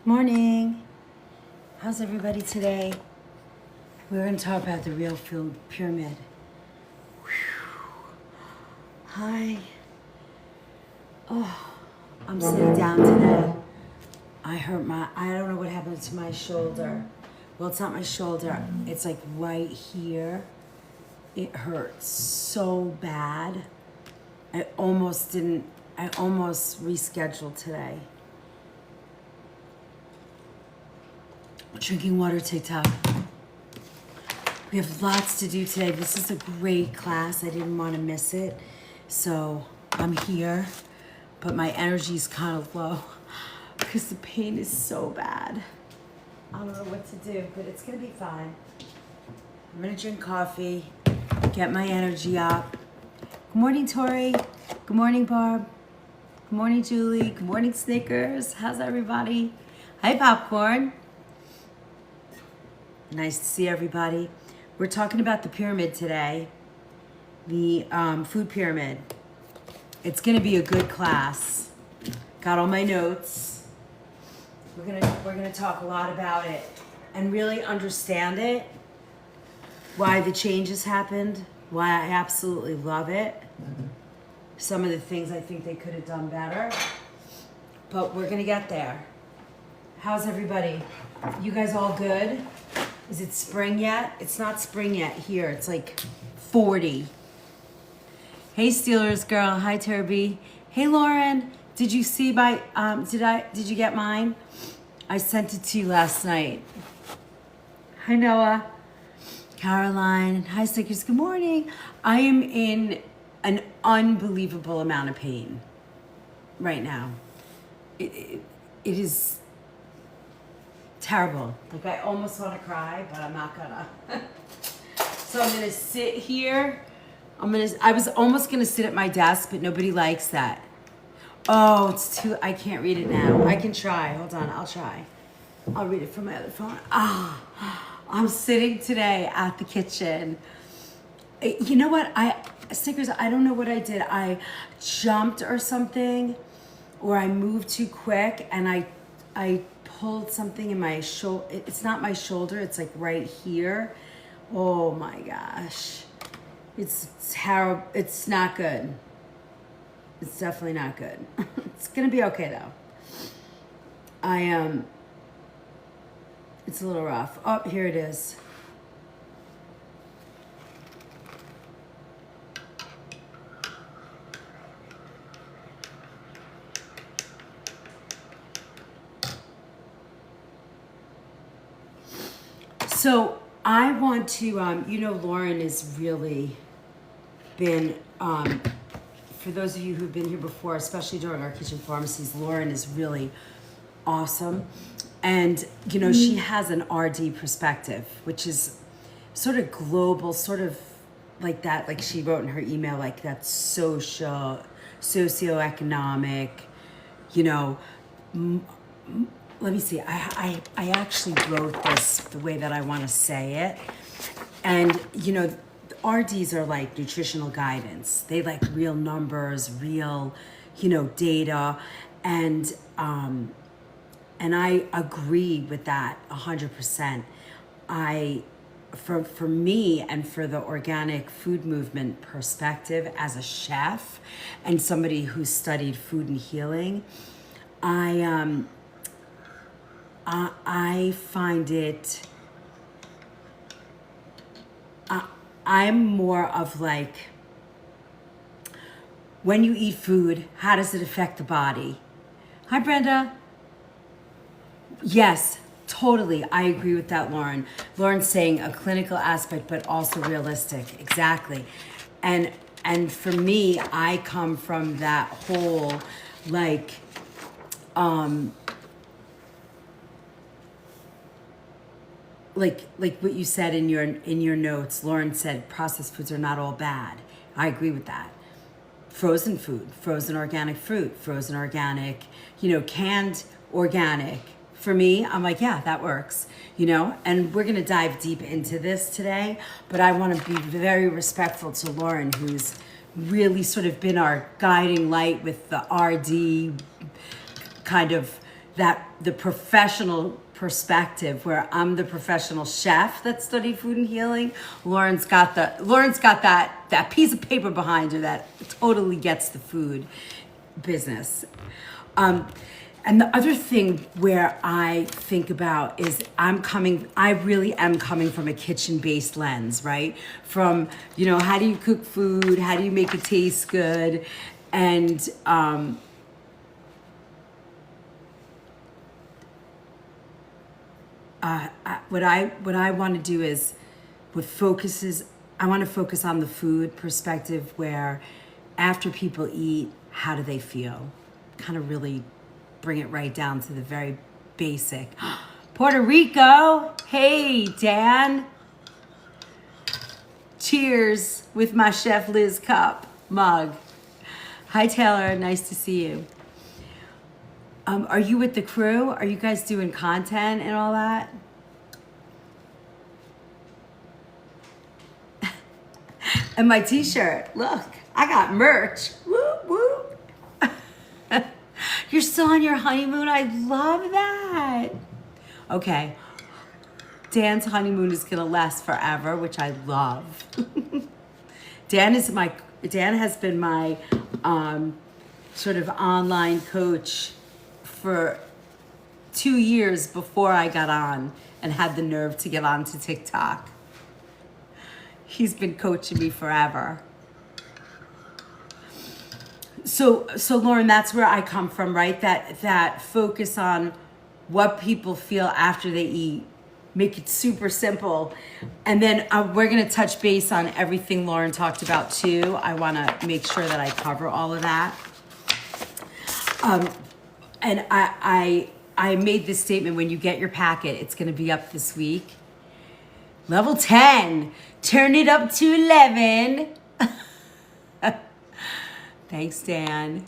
Morning. How's everybody today? We're going to talk about the real food pyramid. Hi. Oh, I'm sitting down today. I don't know what happened to my shoulder. Well, it's not my shoulder. It's like right here. It hurts so bad. I almost rescheduled today. Drinking water, TikTok. We have lots to do today. This is a great class. I didn't want to miss it. So I'm here, but my energy's kind of low because the pain is so bad. I don't know what to do, but it's gonna be fine. I'm gonna drink coffee, get my energy up. Good morning, Tori. Good morning, Barb. Good morning, Julie. Good morning, Snickers. How's everybody? Hi, Popcorn. Nice to see everybody. We're talking about the pyramid today, the food pyramid. It's gonna be a good class. Got all my notes. We're gonna talk a lot about it and really understand it, why the changes happened, why I absolutely love it. Some of the things I think they could have done better, but we're gonna get there. How's everybody? You guys all good? Is it spring yet? It's not spring yet here. It's like 40. Hey Steelers girl. Hi Turby. Hey Lauren. Did you see my did you get mine? I sent it to you last night. Hi Noah. Caroline. Hi Stickers. Good morning. I am in an unbelievable amount of pain right now. It is terrible. Like I almost want to cry, but I'm not gonna. So I'm gonna sit here. I was almost gonna sit at my desk, but nobody likes that. Oh, it's too, I can't read it now. I can try. Hold on, I'll try. I'll read it from my other phone. I'm sitting today at the kitchen. You know what? Stickers, I don't know what I did. I jumped or something, or I moved too quick, and I pulled something in my shoulder. It's not my shoulder, it's like right here. Oh my gosh. It's terrible. It's not good. It's definitely not good. It's gonna be okay though. It's a little rough. Oh, here it is. So I want to, Lauren has really been, for those of you who've been here before, especially during our kitchen pharmacies, Lauren is really awesome. And, she has an RD perspective, which is sort of global, sort of like that, like she wrote in her email, like that socioeconomic, let me see. I actually wrote this the way that I want to say it. And, RDs are like nutritional guidance. They like real numbers, real, data. And I agree with that 100%. For me and for the organic food movement perspective as a chef and somebody who studied food and healing, I find it, I'm more of like, when you eat food, how does it affect the body? Hi, Brenda. Yes, totally. I agree with that, Lauren. Lauren's saying a clinical aspect, but also realistic. Exactly. And for me, I come from that whole, like what you said in your notes, Lauren said processed foods are not all bad. I agree with that. Frozen food, frozen organic fruit, frozen organic, canned organic. For me, I'm like, yeah, that works, and we're gonna dive deep into this today, but I wanna be very respectful to Lauren, who's really sort of been our guiding light with the RD kind of, that the professional perspective, where I'm the professional chef that studied food and healing. Lauren's got that piece of paper behind her that totally gets the food business. And the other thing where I think about is I really am coming from a kitchen-based lens, right? From, how do you cook food? How do you make it taste good? And what I want to do is, I want to focus on the food perspective, where after people eat, how do they feel? Kind of really bring it right down to the very basic. Puerto Rico. Hey, Dan. Cheers with my Chef Liz cup mug. Hi, Taylor. Nice to see you. Are you with the crew? Are you guys doing content and all that? And my t-shirt. Look, I got merch. Whoop, whoop. You're still on your honeymoon? I love that. Okay. Dan's honeymoon is going to last forever, which I love. Dan has been my sort of online coach for 2 years before I got on and had the nerve to get onto TikTok. He's been coaching me forever. So Lauren, that's where I come from, right? That focus on what people feel after they eat. Make it super simple. And then we're going to touch base on everything Lauren talked about too. I want to make sure that I cover all of that. And I made this statement: when you get your packet, it's going to be up this week. Level 10, turn it up to 11. Thanks, Dan.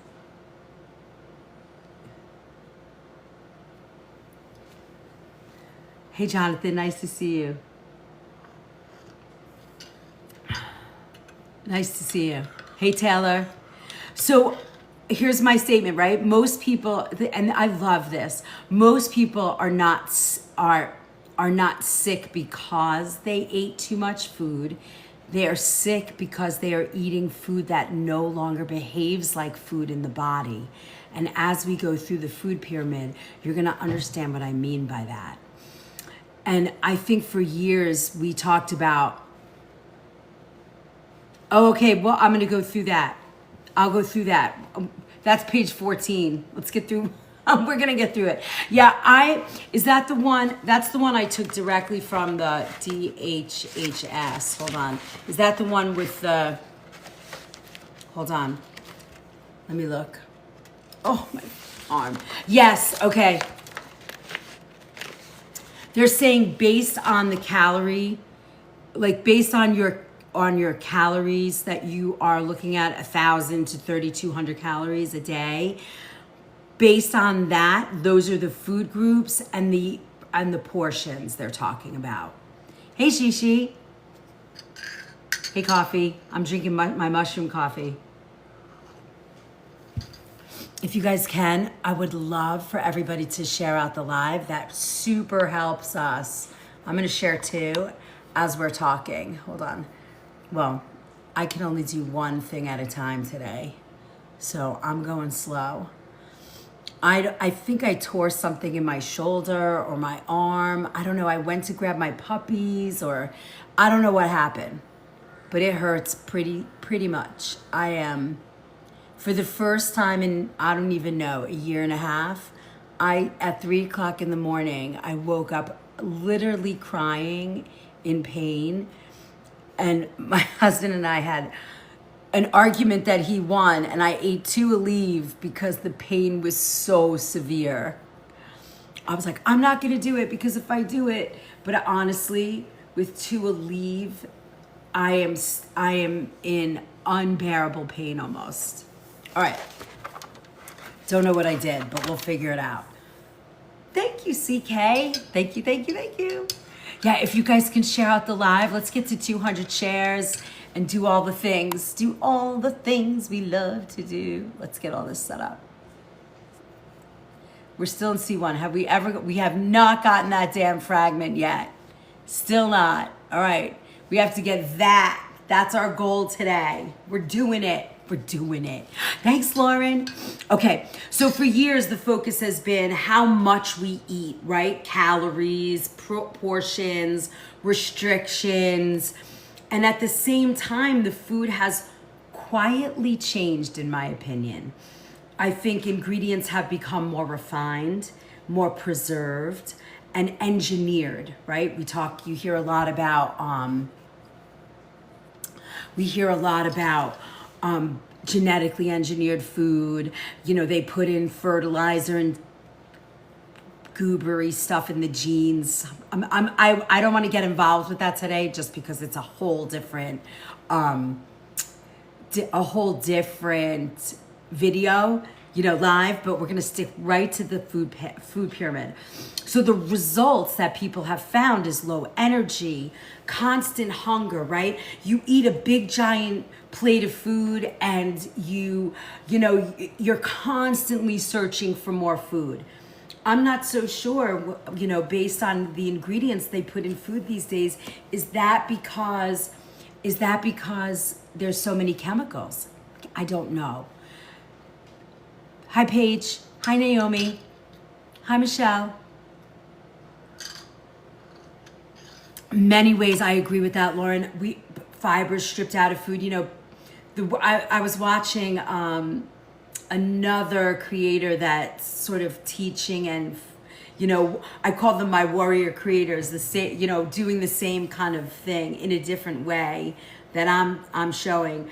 Hey, Jonathan, nice to see you. Nice to see you. Hey, Taylor. So here's my statement, right? Most people, and I love this, most people are not sick because they ate too much food. They are sick because they are eating food that no longer behaves like food in the body. And as we go through the food pyramid, you're going to understand what I mean by that. And I think for years we talked about, oh, okay, well, I'm going to go through that. I'll go through that. That's page 14. Let's get through. We're going to get through it. Yeah, is that the one? That's the one I took directly from the DHHS. Hold on. Is that the one with the, hold on. Let me look. Oh, my arm. Yes, okay. They're saying based on the calorie, like based on your calories that you are looking at, 1,000 to 3,200 calories a day. Based on that, those are the food groups and the portions they're talking about. Hey, Shishi. Hey, coffee. I'm drinking my mushroom coffee. If you guys can, I would love for everybody to share out the live. That super helps us. I'm going to share too as we're talking. Hold on. Well, I can only do one thing at a time today, so I'm going slow. I think I tore something in my shoulder or my arm. I don't know. I went to grab my puppies, or I don't know what happened, but it hurts pretty much. I am, for the first time in, I don't even know, a year and a half, at 3:00 in the morning, I woke up literally crying in pain. And my husband and I had an argument that he won, and I ate 2 Aleve because the pain was so severe. I was like, I'm not gonna do it, because if I do it, but honestly, with 2 Aleve, I am in unbearable pain almost. All right, don't know what I did, but we'll figure it out. Thank you, CK. Thank you. Yeah, if you guys can share out the live, let's get to 200 shares and do all the things. Do all the things we love to do. Let's get all this set up. We're still in C1. We have not gotten that damn fragment yet. Still not. All right. We have to get that. That's our goal today. We're doing it. We're doing it. Thanks, Lauren. Okay, so for years, the focus has been how much we eat, right? Calories, portions, restrictions. And at the same time, the food has quietly changed, in my opinion. I think ingredients have become more refined, more preserved, and engineered, right? You hear a lot about genetically engineered food. You know, they put in fertilizer and goobery stuff in the genes. I don't want to get involved with that today, just because it's a whole different video, you know, live. But we're going to stick right to the food pyramid. So the results that people have found is low energy, constant hunger, right? You eat a big giant plate of food and you're constantly searching for more food. I'm not so sure, you know, based on the ingredients they put in food these days, is that because there's so many chemicals? I don't know. Hi, Paige. Hi, Naomi. Hi, Michelle. Many ways I agree with that, Lauren. Fibers stripped out of food. You know, I was watching another creator that's sort of teaching, and you know, I call them my warrior creators. The same, you know, doing the same kind of thing in a different way that I'm showing.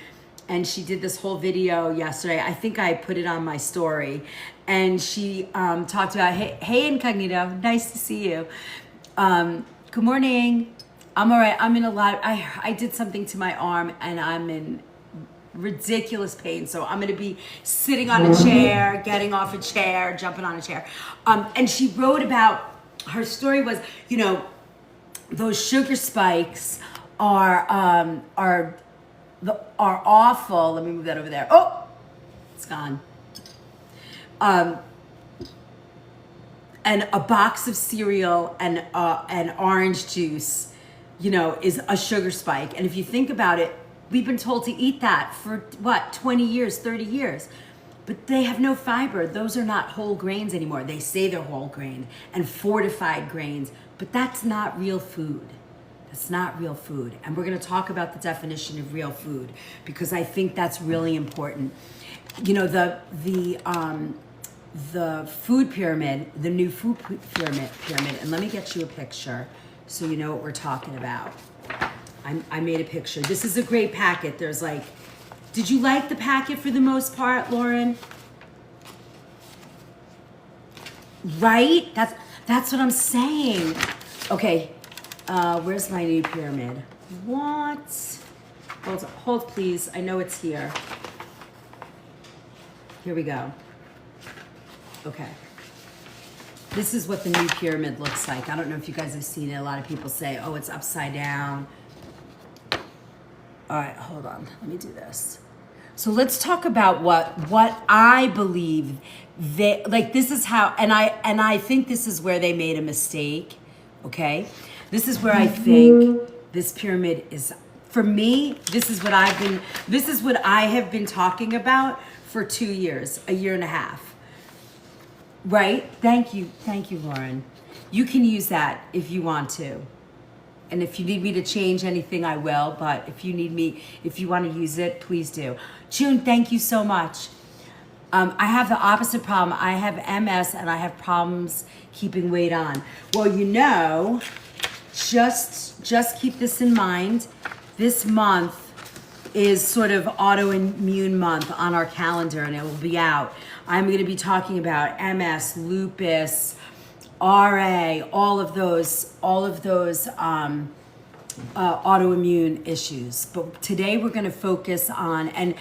And she did this whole video yesterday. I think I put it on my story, and she talked about, hey Incognito, nice to see you. Good morning. I'm all right. I'm in a lot. I did something to my arm and I'm in ridiculous pain. So I'm going to be sitting on a chair, getting off a chair, jumping on a chair. And she wrote about, her story was, you know, those sugar spikes are awful. Let me move that over there. Oh, it's gone. And a box of cereal and orange juice, you know, is a sugar spike. And if you think about it, we've been told to eat that for what, 20 years, 30 years. But they have no fiber. Those are not whole grains anymore. They say they're whole grain and fortified grains, but that's not real food. That's not real food. And we're gonna talk about the definition of real food, because I think that's really important. You know, the food pyramid, the new food pyramid, and let me get you a picture so you know what we're talking about. I made a picture. This is a great packet. There's like, did you like the packet for the most part, Lauren? Right? That's what I'm saying. Okay, where's my new pyramid? What? Hold please, I know it's here. Here we go. Okay. This is what the new pyramid looks like. I don't know if you guys have seen it. A lot of people say, oh, it's upside down. All right, hold on. Let me do this. So let's talk about what I believe that, like, this is how, and I think this is where they made a mistake, okay? This is where I think this pyramid is, for me, this is what I have been talking about for 2 years, a year and a half. Right? Thank you, Lauren. You can use that if you want to. And if you need me to change anything, I will. But if you want to use it, please do. June, thank you so much. I have the opposite problem. I have MS and I have problems keeping weight on. Well, you know, just keep this in mind. This month is sort of autoimmune month on our calendar, and it will be out. I'm going to be talking about MS, lupus, RA, all of those autoimmune issues. But today we're going to focus on, and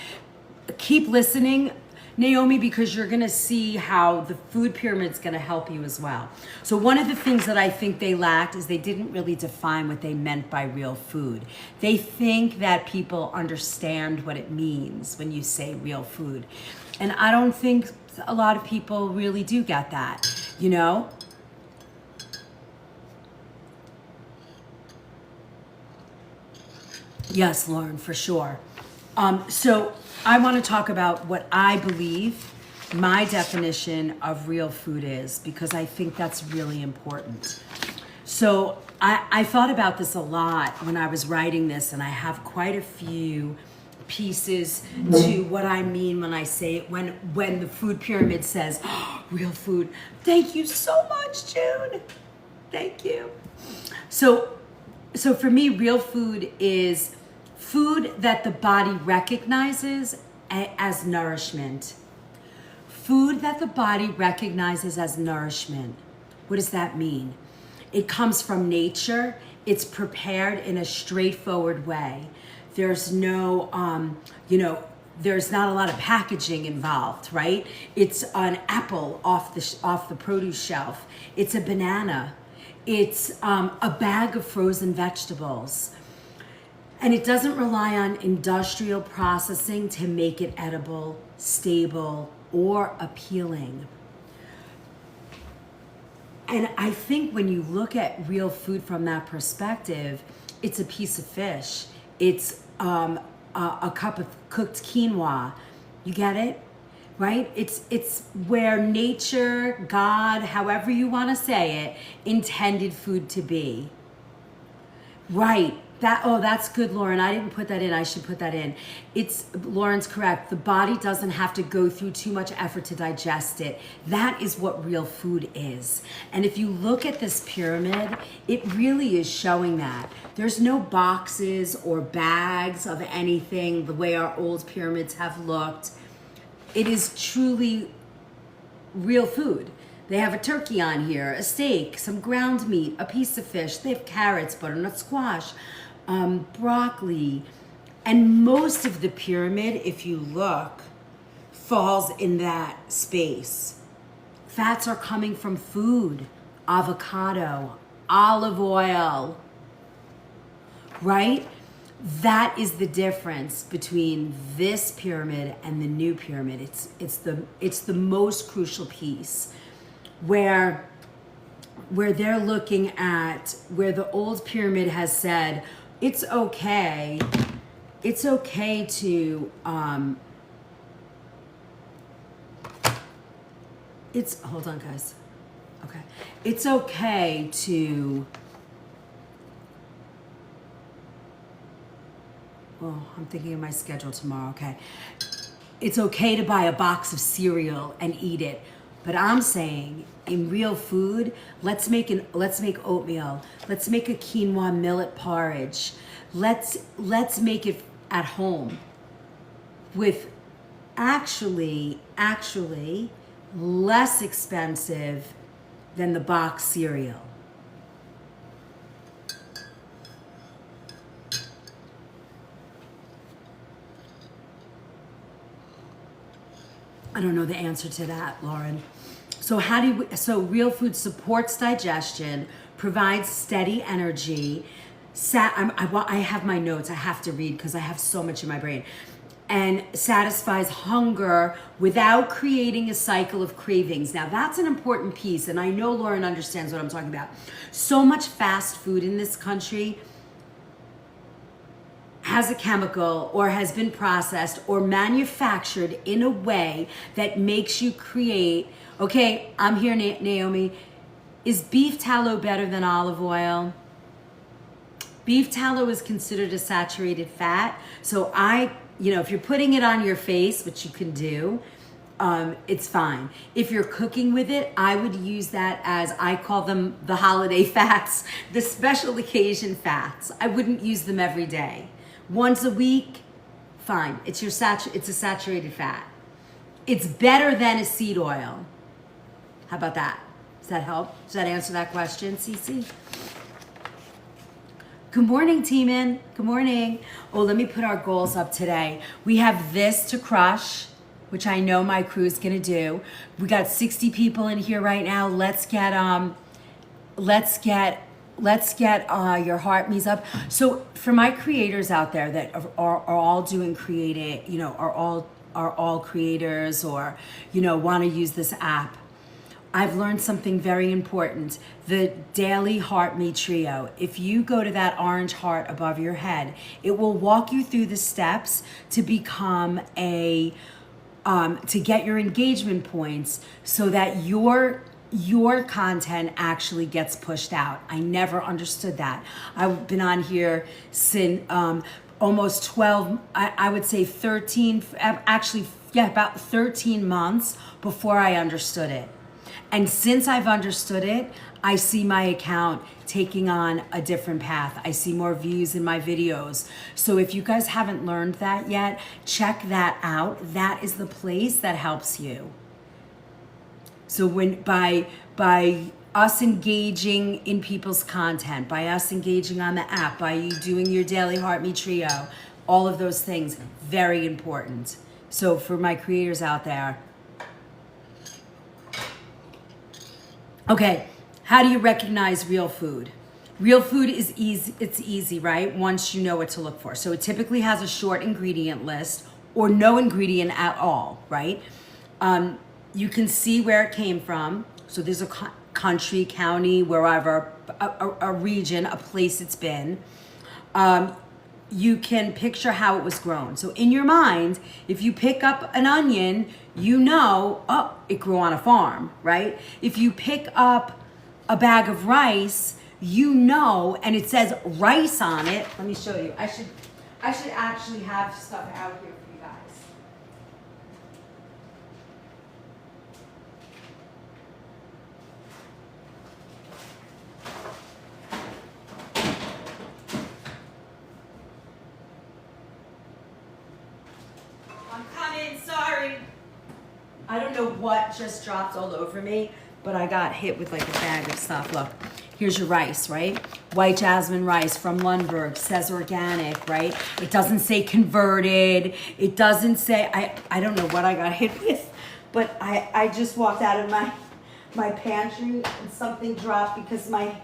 keep listening, Naomi, because you're going to see how the food pyramid's going to help you as well. So one of the things that I think they lacked is they didn't really define what they meant by real food. They think that people understand what it means when you say real food. And I don't think a lot of people really do get that. you know? Yes, Lauren, for sure. So I want to talk about what I believe my definition of real food is, because I think that's really important. So I thought about this a lot when I was writing this, and I have quite a few pieces to what I mean when I say it, when the food pyramid says, oh, real food. Thank you so much, June. Thank you. So for me, real food is food that the body recognizes as nourishment. Food that the body recognizes as nourishment. What does that mean? It comes from nature. It's prepared in a straightforward way. There's no, there's not a lot of packaging involved, right? It's an apple off the produce shelf. It's a banana. It's a bag of frozen vegetables. And it doesn't rely on industrial processing to make it edible, stable, or appealing. And I think when you look at real food from that perspective, it's a piece of fish. It's a cup of cooked quinoa. You get it? Right? It's where nature, God, however you want to say it, intended food to be. Right. That's good, Lauren. I didn't put that in. I should put that in. Lauren's correct. The body doesn't have to go through too much effort to digest it. That is what real food is. And if you look at this pyramid, it really is showing that. There's no boxes or bags of anything the way our old pyramids have looked. It is truly real food. They have a turkey on here, a steak, some ground meat, a piece of fish. They have carrots, butternut squash, broccoli. And most of the pyramid, if you look, falls in that space. Fats are coming from food, avocado, olive oil, right? That is the difference between this pyramid and the new pyramid. It's the most crucial piece. Where they're looking at where the old pyramid has said it's okay to hold on guys, okay, it's okay to, well, I'm thinking of my schedule tomorrow. Okay, it's okay to buy a box of cereal and eat it. But I'm saying in real food, let's make oatmeal. Let's make a quinoa millet porridge. Let's make it at home with actually less expensive than the box cereal. I don't know the answer to that, Lauren. So real food supports digestion, provides steady energy. I have my notes. I have to read because I have so much in my brain. And satisfies hunger without creating a cycle of cravings. Now that's an important piece, and I know Lauren understands what I'm talking about. So much fast food in this country has a chemical or has been processed or manufactured in a way that makes you create, okay, I'm here, Naomi. Is beef tallow better than olive oil? Beef tallow is considered a saturated fat. So if you're putting it on your face, which you can do, it's fine. If you're cooking with it, I would use that as, I call them the holiday fats, the special occasion fats. I wouldn't use them every day. Once a week, fine. It's a saturated fat. It's better than a seed oil. How about that? Does that help? Does that answer that question, Cece? Good morning, Teeman. Good morning. Oh, let me put our goals up today. We have this to crush, which I know my crew is gonna do. We got 60 people in here right now. Let's get your heart me's up. So for my creators out there that are all doing are all creators or want to use this app, I've learned something very important. The Daily Heart Me Trio. If you go to that orange heart above your head, it will walk you through the steps to become to get your engagement points so that your content actually gets pushed out. I never understood that. I've been on here since almost 12, I would say 13, actually, yeah, about 13 months before I understood it. And since I've understood it, I see my account taking on a different path. I see more views in my videos. So if you guys haven't learned that yet, check that out. That is the place that helps you. So when by us engaging in people's content, by us engaging on the app, by you doing your Daily Heart Me Trio, all of those things, very important. So for my creators out there, okay, how do you recognize real food? Real food is easy, it's easy, right? Once you know what to look for. So it typically has a short ingredient list or no ingredient at all, right? You can see where it came from. So there's a country, county, wherever, a region, a place it's been. You can picture how it was grown. So in your mind, if you pick up an onion, you know, oh, it grew on a farm, right? If you pick up a bag of rice, you know, and it says rice on it. Let me show you. I should actually have stuff out here for you guys. I'm coming, sorry. I don't know what just dropped all over me, but I got hit with like a bag of stuff. Look, here's your rice, right? White jasmine rice from Lundberg, says organic, right? It doesn't say converted. It doesn't say, I don't know what I got hit with, but I just walked out of my pantry and something dropped because my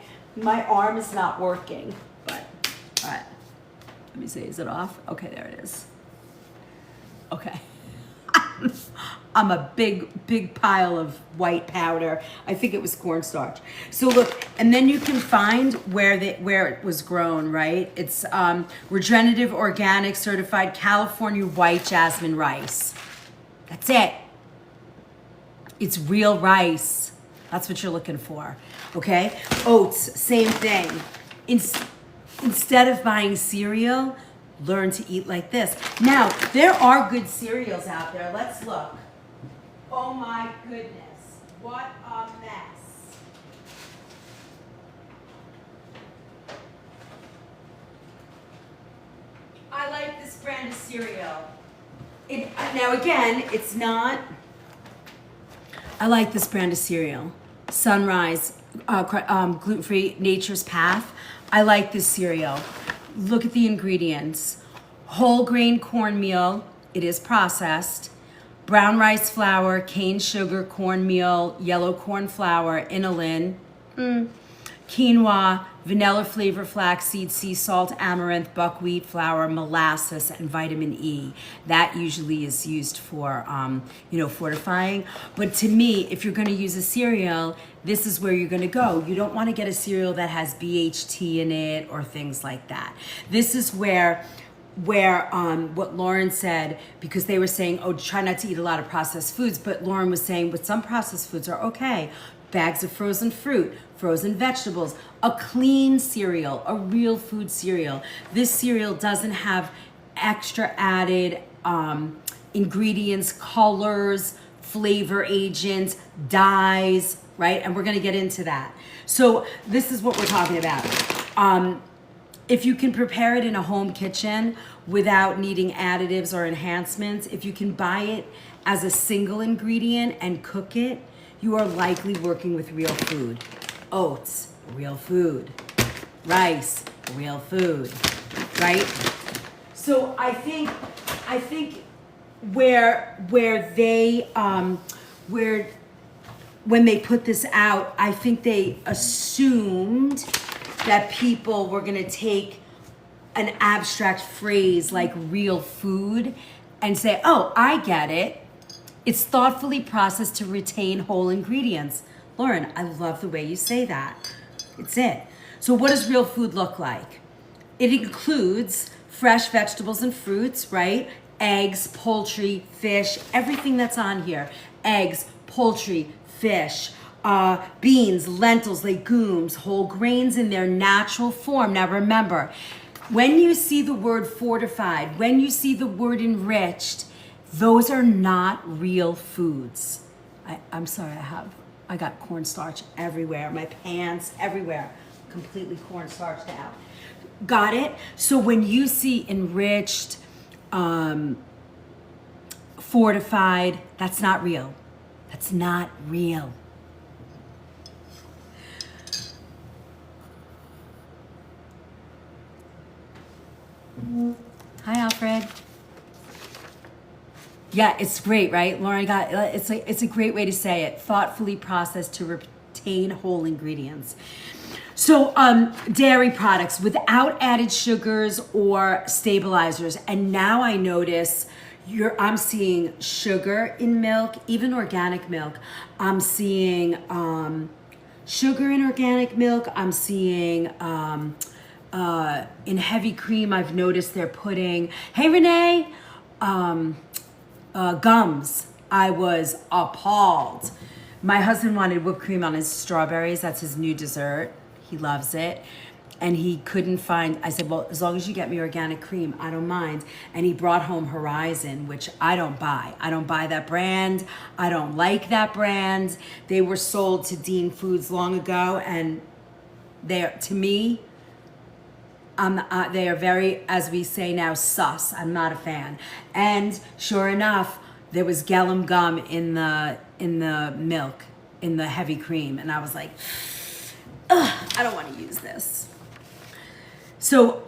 arm is not working. But, all right, let me see, is it off? Okay, there it is. Okay. I'm a big pile of white powder. I think it was cornstarch. So look, and then you can find where it was grown, right? It's regenerative, organic, certified California white jasmine rice. That's it. It's real rice. That's what you're looking for, okay? Oats, same thing. Instead of buying cereal, learn to eat like this. Now, there are good cereals out there. Let's look. Oh my goodness, what a mess. I like this brand of cereal. Now again, it's not, I like this brand of cereal. Sunrise, gluten-free, Nature's Path. I like this cereal. Look at the ingredients. Whole grain cornmeal, it is processed. Brown rice flour, cane sugar, cornmeal, yellow corn flour, inulin, quinoa, vanilla flavor, flaxseed, sea salt, amaranth, buckwheat flour, molasses, and vitamin E. That usually is used for, fortifying. But to me, if you're going to use a cereal, this is where you're going to go. You don't want to get a cereal that has BHT in it or things like that. This is where what Lauren said, because they were saying, oh, try not to eat a lot of processed foods, but Lauren was saying, but some processed foods are okay. Bags of frozen fruit, frozen vegetables, a clean cereal, a real food cereal. This cereal doesn't have extra added ingredients, colors, flavor agents, dyes, right? And we're gonna get into that. So this is what we're talking about. If you can prepare it in a home kitchen without needing additives or enhancements, if you can buy it as a single ingredient and cook it, you are likely working with real food. Oats, real food. Rice, real food, right? So I think when they put this out, I think they assumed that people were gonna take an abstract phrase like real food and say, oh, I get it. It's thoughtfully processed to retain whole ingredients. Lauren, I love the way you say that. It's it. So what does real food look like? It includes fresh vegetables and fruits, right? Eggs, poultry, fish, everything that's on here. Eggs, poultry, fish, beans, lentils, legumes, whole grains in their natural form. Now remember, when you see the word fortified, when you see the word enriched, those are not real foods. I'm sorry, I got cornstarch everywhere, my pants, everywhere, completely cornstarched out. Got it? So when you see enriched, fortified, that's not real. That's not real. Hi, Alfred. Yeah, it's great, right? Lauren it's a great way to say it. Thoughtfully processed to retain whole ingredients. So dairy products without added sugars or stabilizers. And now I notice I'm seeing sugar in milk, even organic milk. I'm seeing sugar in organic milk. I'm seeing in heavy cream, I've noticed they're putting, hey Renee, gums. I was appalled. My husband wanted whipped cream on his strawberries. That's his new dessert. He loves it. And he couldn't find, I said, well, as long as you get me organic cream, I don't mind. And he brought home Horizon, which I don't buy. I don't buy that brand. I don't like that brand. They were sold to Dean Foods long ago. And they're, to me, they are very, as we say now, sus. I'm not a fan. And sure enough, there was Gellum gum in the milk, in the heavy cream. And I was like, ugh, I don't want to use this. So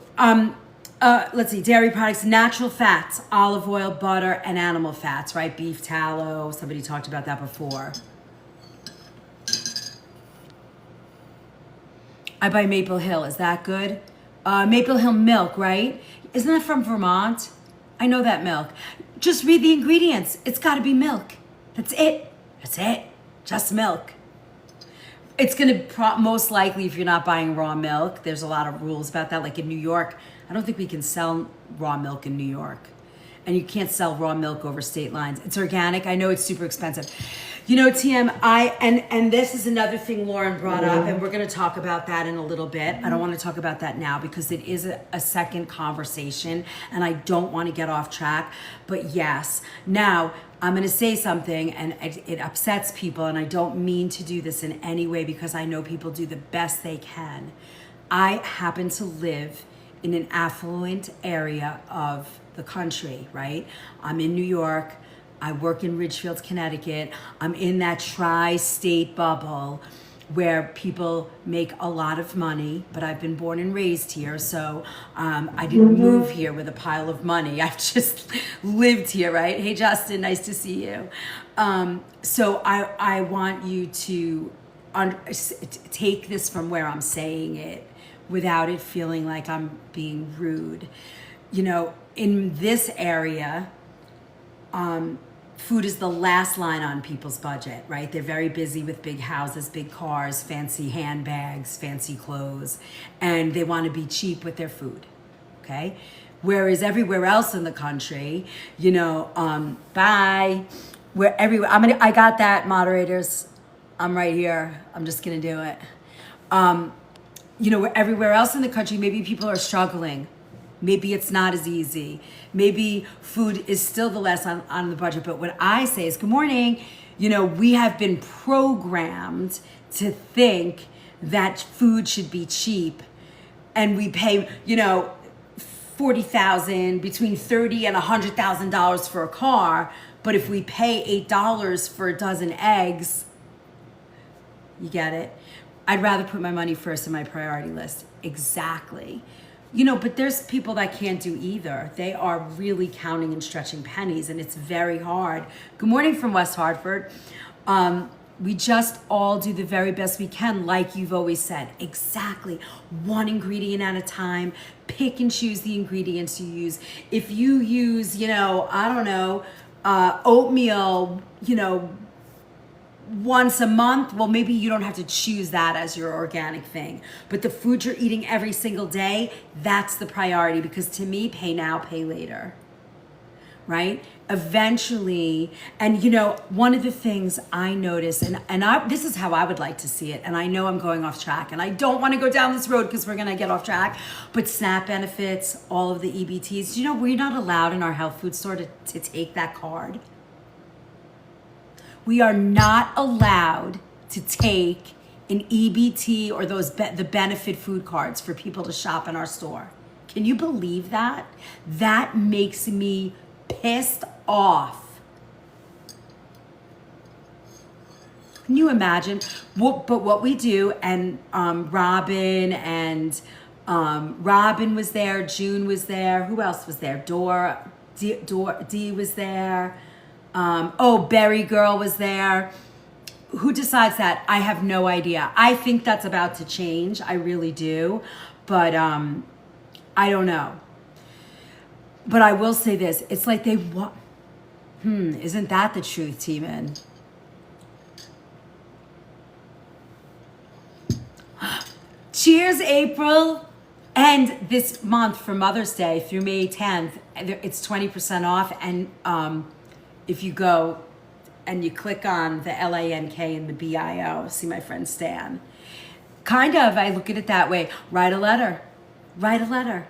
let's see, dairy products, natural fats, olive oil, butter, and animal fats, right? Beef tallow, somebody talked about that before. I buy Maple Hill, is that good? Maple Hill milk, right? Isn't that from Vermont? I know that milk. Just read the ingredients. It's gotta be milk. That's it. That's it. Just milk. It's gonna most likely, if you're not buying raw milk, there's a lot of rules about that. Like in New York, I don't think we can sell raw milk in New York. And you can't sell raw milk over state lines. It's organic. I know it's super expensive. You know, TM, and this is another thing Lauren brought up, and we're gonna talk about that in a little bit. I don't wanna talk about that now because it is a second conversation and I don't wanna get off track, but yes. Now, I'm gonna say something and it upsets people, and I don't mean to do this in any way because I know people do the best they can. I happen to live in an affluent area of the country, right? I'm in New York. I work in Ridgefield, Connecticut. I'm in that tri-state bubble where people make a lot of money, but I've been born and raised here, so I didn't move here with a pile of money. I've just lived here, right? Hey, Justin, nice to see you. So I want you to take this from where I'm saying it without it feeling like I'm being rude. You know, in this area, food is the last line on people's budget, right? They're very busy with big houses, big cars, fancy handbags, fancy clothes, and they want to be cheap with their food, okay? Whereas everywhere else in the country, you know, I got that, moderators. I'm right here. I'm just gonna do it. You know, everywhere else in the country, maybe people are struggling. Maybe it's not as easy. Maybe food is still the less on the budget. But what I say is, good morning. You know, we have been programmed to think that food should be cheap. And we pay, you know, $40,000, between $30,000 and $100,000 for a car. But if we pay $8 for a dozen eggs, you get it? I'd rather put my money first in my priority list. Exactly. You know, but there's people that can't do either. They are really counting and stretching pennies, and it's very hard. Good morning from West Hartford. We just all do the very best we can, like you've always said. Exactly. One ingredient at a time. Pick and choose the ingredients you use. If you use, you know, I don't know, oatmeal, you know, once a month, well, maybe you don't have to choose that as your organic thing. But the food you're eating every single day, that's the priority, because to me, pay now, pay later. Right? Eventually, and one of the things I notice, and this is how I would like to see it, and I know I'm going off track, and I don't want to go down this road because we're going to get off track, but SNAP benefits, all of the EBTs, we're not allowed in our health food store to take that card. We are not allowed to take an EBT or the benefit food cards for people to shop in our store. Can you believe that? That makes me pissed off. Can you imagine? But what we do, and Robin was there, June was there, who else was there? Dee was there. Berry Girl was there. Who decides that? I have no idea. I think that's about to change. I really do. But I don't know. But I will say this. It's like they want... isn't that the truth, T-Man? Cheers, April. And this month for Mother's Day through May 10th, it's 20% off. And if you go and you click on the LANK and the BIO, see my friend Stan. Kind of, I look at it that way. Write a letter. Write a letter.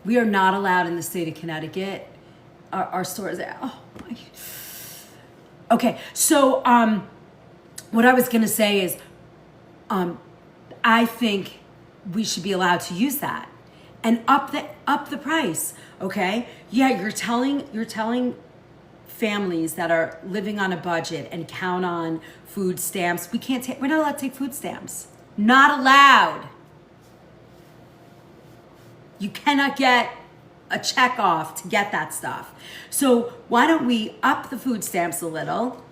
We are not allowed in the state of Connecticut. Our stores are, oh my. Okay, so what I was gonna say is, I think we should be allowed to use that and up the price. Okay, yeah, you're telling families that are living on a budget and count on food stamps. We're not allowed to take food stamps. Not allowed. You cannot get a check off to get that stuff. So why don't we up the food stamps a little,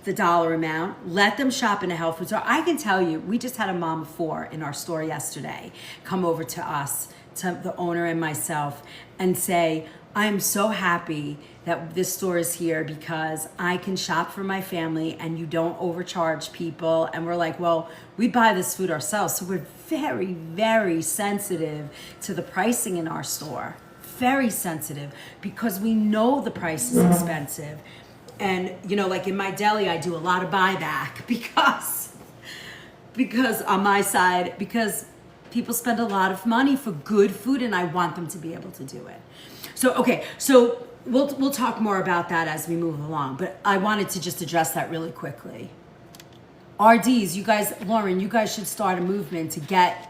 the dollar amount, let them shop in a health food store. I can tell you, we just had a mom of 4 in our store yesterday come over to us, to the owner and myself, and say, I am so happy that this store is here because I can shop for my family and you don't overcharge people. And we're like, well, we buy this food ourselves. So we're very, very sensitive to the pricing in our store. Very sensitive, because we know the price is expensive. And, like in my deli, I do a lot of buyback because on my side, because people spend a lot of money for good food and I want them to be able to do it. So, okay, so we'll talk more about that as we move along, but I wanted to just address that really quickly. RDs, you guys, Lauren, you guys should start a movement to get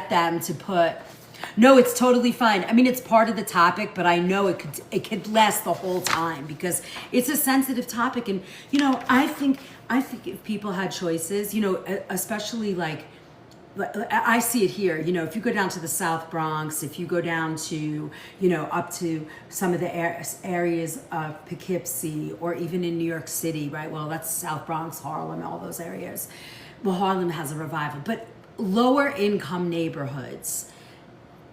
them to put... No, it's totally fine. I mean, it's part of the topic, but I know it could last the whole time because it's a sensitive topic. And, I think if people had choices, especially like I see it here, if you go down to the South Bronx, if you go down to, up to some of the areas of Poughkeepsie or even in New York City, right? Well, that's South Bronx, Harlem, all those areas. Well, Harlem has a revival, but lower income neighborhoods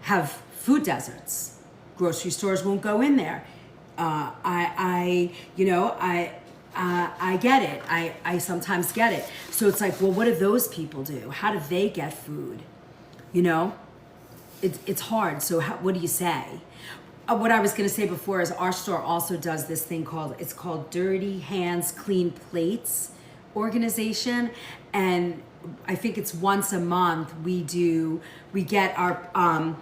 have food deserts. Grocery stores won't go in there. I get it. I sometimes get it. So it's like, well, what do those people do? How do they get food? It's hard. So what do you say? What I was going to say before is our store also does this thing called Dirty Hands, Clean Plates organization. And I think it's once a month we get our,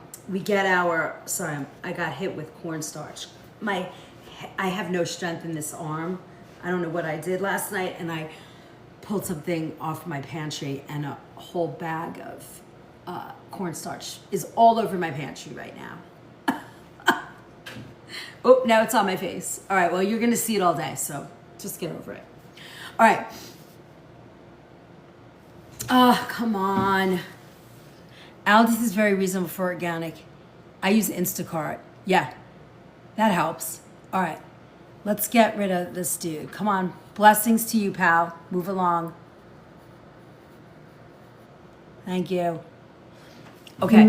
sorry, I got hit with cornstarch. I have no strength in this arm. I don't know what I did last night, and I pulled something off my pantry, and a whole bag of cornstarch is all over my pantry right now. Oh, now it's on my face. All right, well, you're gonna see it all day, so just get over it. All right. Oh, come on. Aldi's is very reasonable for organic. I use Instacart. Yeah, that helps. All right, let's get rid of this dude. Come on, blessings to you, pal. Move along. Thank you. Okay,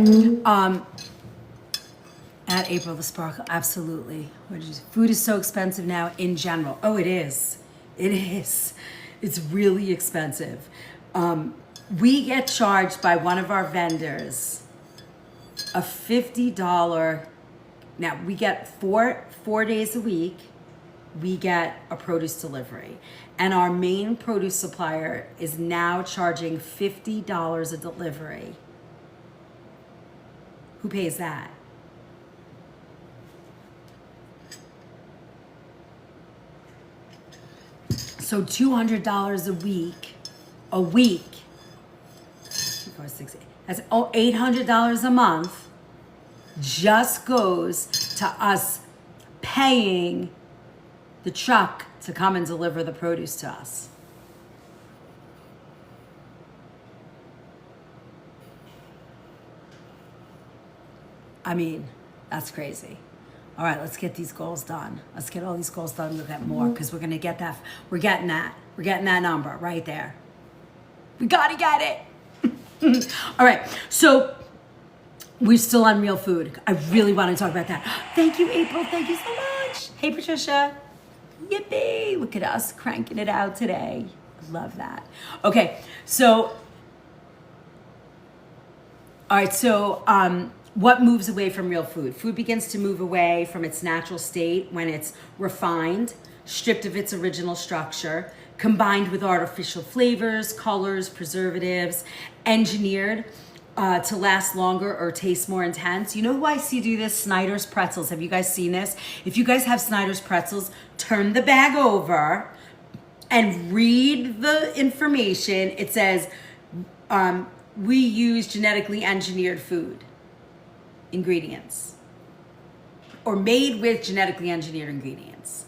at April the Sparkle, absolutely. Food is so expensive now in general. Oh, it is. It is. It's really expensive. We get charged by one of our vendors a $50. Now we get four days a week. We get a produce delivery, and our main produce supplier is now charging $50 a delivery. Who pays that? So $200 a week. 4, 6, 8. That's $800 a month. Just goes to us paying the truck to come and deliver the produce to us. I mean, that's crazy. All right, let's get these goals done. Let's get all these goals done. We'll get more because we're gonna get that. We're getting that. We're getting that number right there. We gotta get it. All right, so we're still on real food. I really want to talk about that. Thank you, April. Thank you so much. Hey, Patricia. Yippee. Look at us cranking it out today. Love that. Okay, so, all right, so what moves away from real food? Food begins to move away from its natural state when it's refined, stripped of its original structure, combined with artificial flavors, colors, preservatives, engineered to last longer or taste more intense. You know who I see do this? Snyder's Pretzels. Have you guys seen this? If you guys have Snyder's Pretzels, turn the bag over and read the information. It says, we use genetically engineered food ingredients or made with genetically engineered ingredients.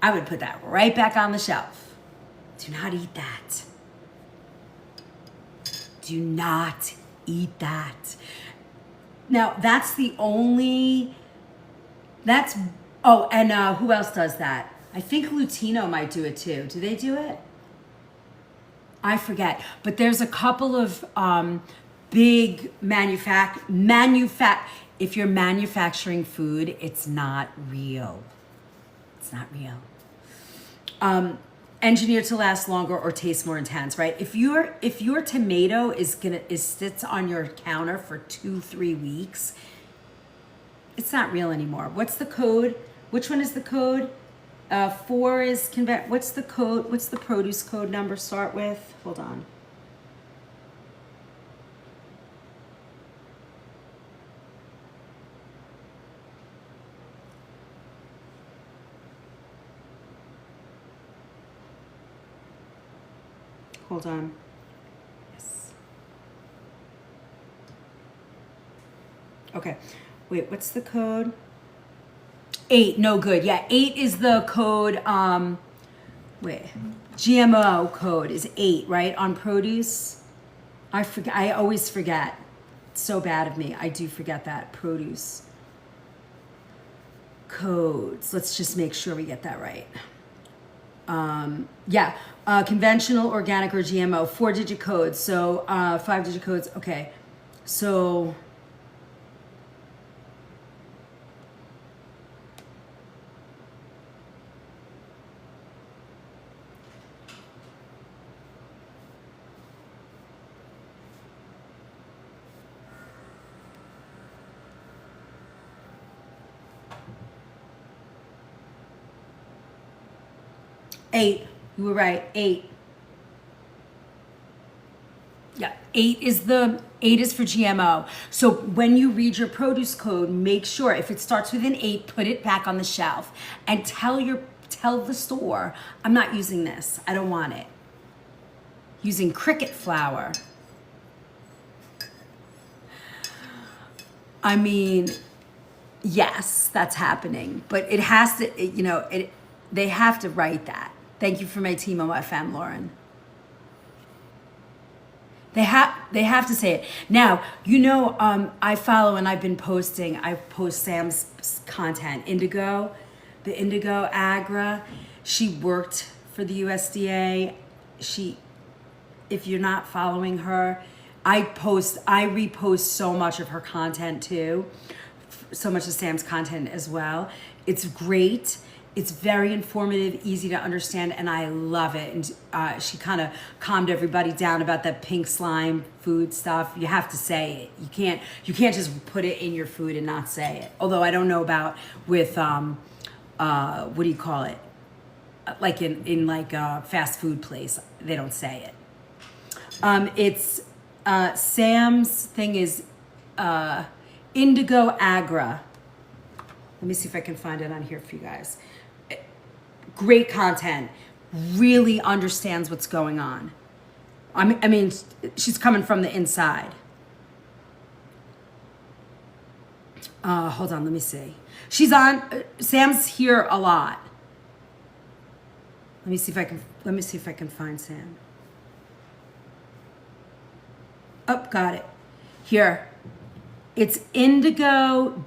I would put that right back on the shelf. Do not eat that. Do not eat that. Now, that's the only, that's, oh, and who else does that? I think Lutino might do it too. Do they do it? I forget. But there's a couple of big if you're manufacturing food, it's not real. It's not real. Engineered to last longer or taste more intense, right? If your tomato sits on your counter for 2-3 weeks, it's not real anymore. What's the code? Which one is the code? 4 is what's the code? What's the produce code number start with? Hold on. Hold on. Yes. Okay. Wait, what's the code? 8, no good. Yeah, 8 is the code. Wait, GMO code is 8, right? On produce. I forget. I always forget. It's so bad of me. I do forget that. Produce codes. Let's just make sure we get that right. Conventional, organic, or GMO, 4-digit codes. So 5-digit codes. Okay, so eight. You were right. 8. Yeah, 8 is for GMO. So when you read your produce code, make sure if it starts with an 8, put it back on the shelf and tell the store, I'm not using this. I don't want it. Using cricket flour. I mean, yes, that's happening, but it has to, they have to write that. Thank you for my team on FM, Lauren. They have to say it. Now, I follow and I've been posting, I post Sam's content, Indigo, the Indigo Agra. She worked for the USDA. If you're not following her, I repost so much of her content too. So much of Sam's content as well. It's great. It's very informative, easy to understand, and I love it. And she kind of calmed everybody down about that pink slime food stuff. You have to say it. You can't just put it in your food and not say it. Although I don't know about with what do you call it? Like in like a fast food place, they don't say it. It's Sam's thing is Indigo Agra. Let me see if I can find it on here for you guys. Great content. Really understands what's going on. I mean, she's coming from the inside. Hold on, let me see. She's on. Sam's here a lot. Let me see if I can find Sam. Oh, got it. Here. It's indigo.agri,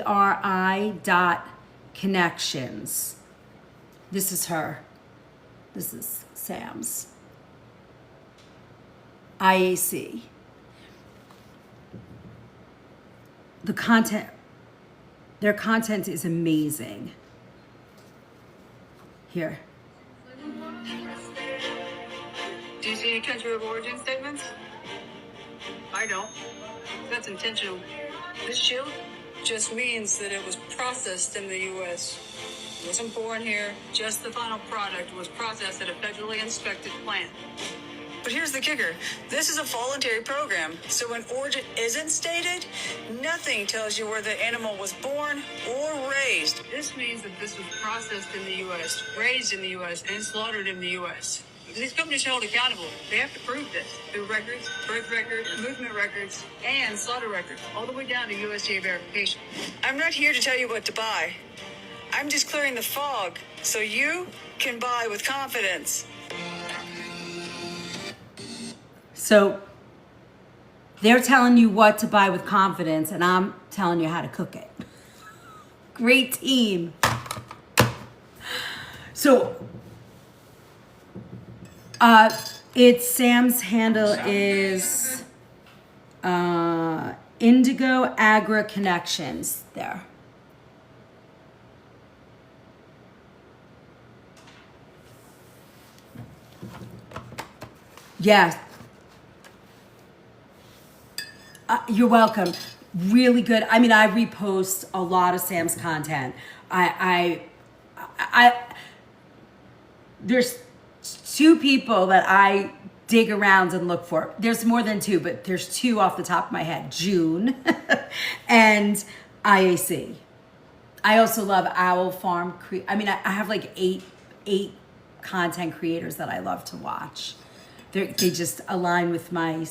AGRI.connections. This is her. This is Sam's. IAC. Their content is amazing. Here. Do you see any country of origin statements? I don't. That's intentional. This shield just means that it was processed in the U.S. It wasn't born here. Just the final product was processed at a federally inspected plant. But here's the kicker. This is a voluntary program. So when origin isn't stated, nothing tells you where the animal was born or raised. This means that this was processed in the U.S., raised in the U.S., and slaughtered in the U.S. These companies are held accountable. They have to prove this through records, birth records, movement records, and slaughter records, all the way down to USDA verification. I'm not here to tell you what to buy. I'm just clearing the fog so you can buy with confidence. So they're telling you what to buy with confidence, and I'm telling you how to cook it. Great team. So it's Sam's handle is Indigo Agra Connections there. Yeah. You're welcome. Really good. I mean, I repost a lot of Sam's content. There's two people that I dig around and look for. There's more than two, but there's two off the top of my head. June and IAC. I also love Owl Farm. I mean, I have like eight content creators that I love to watch. They just align with my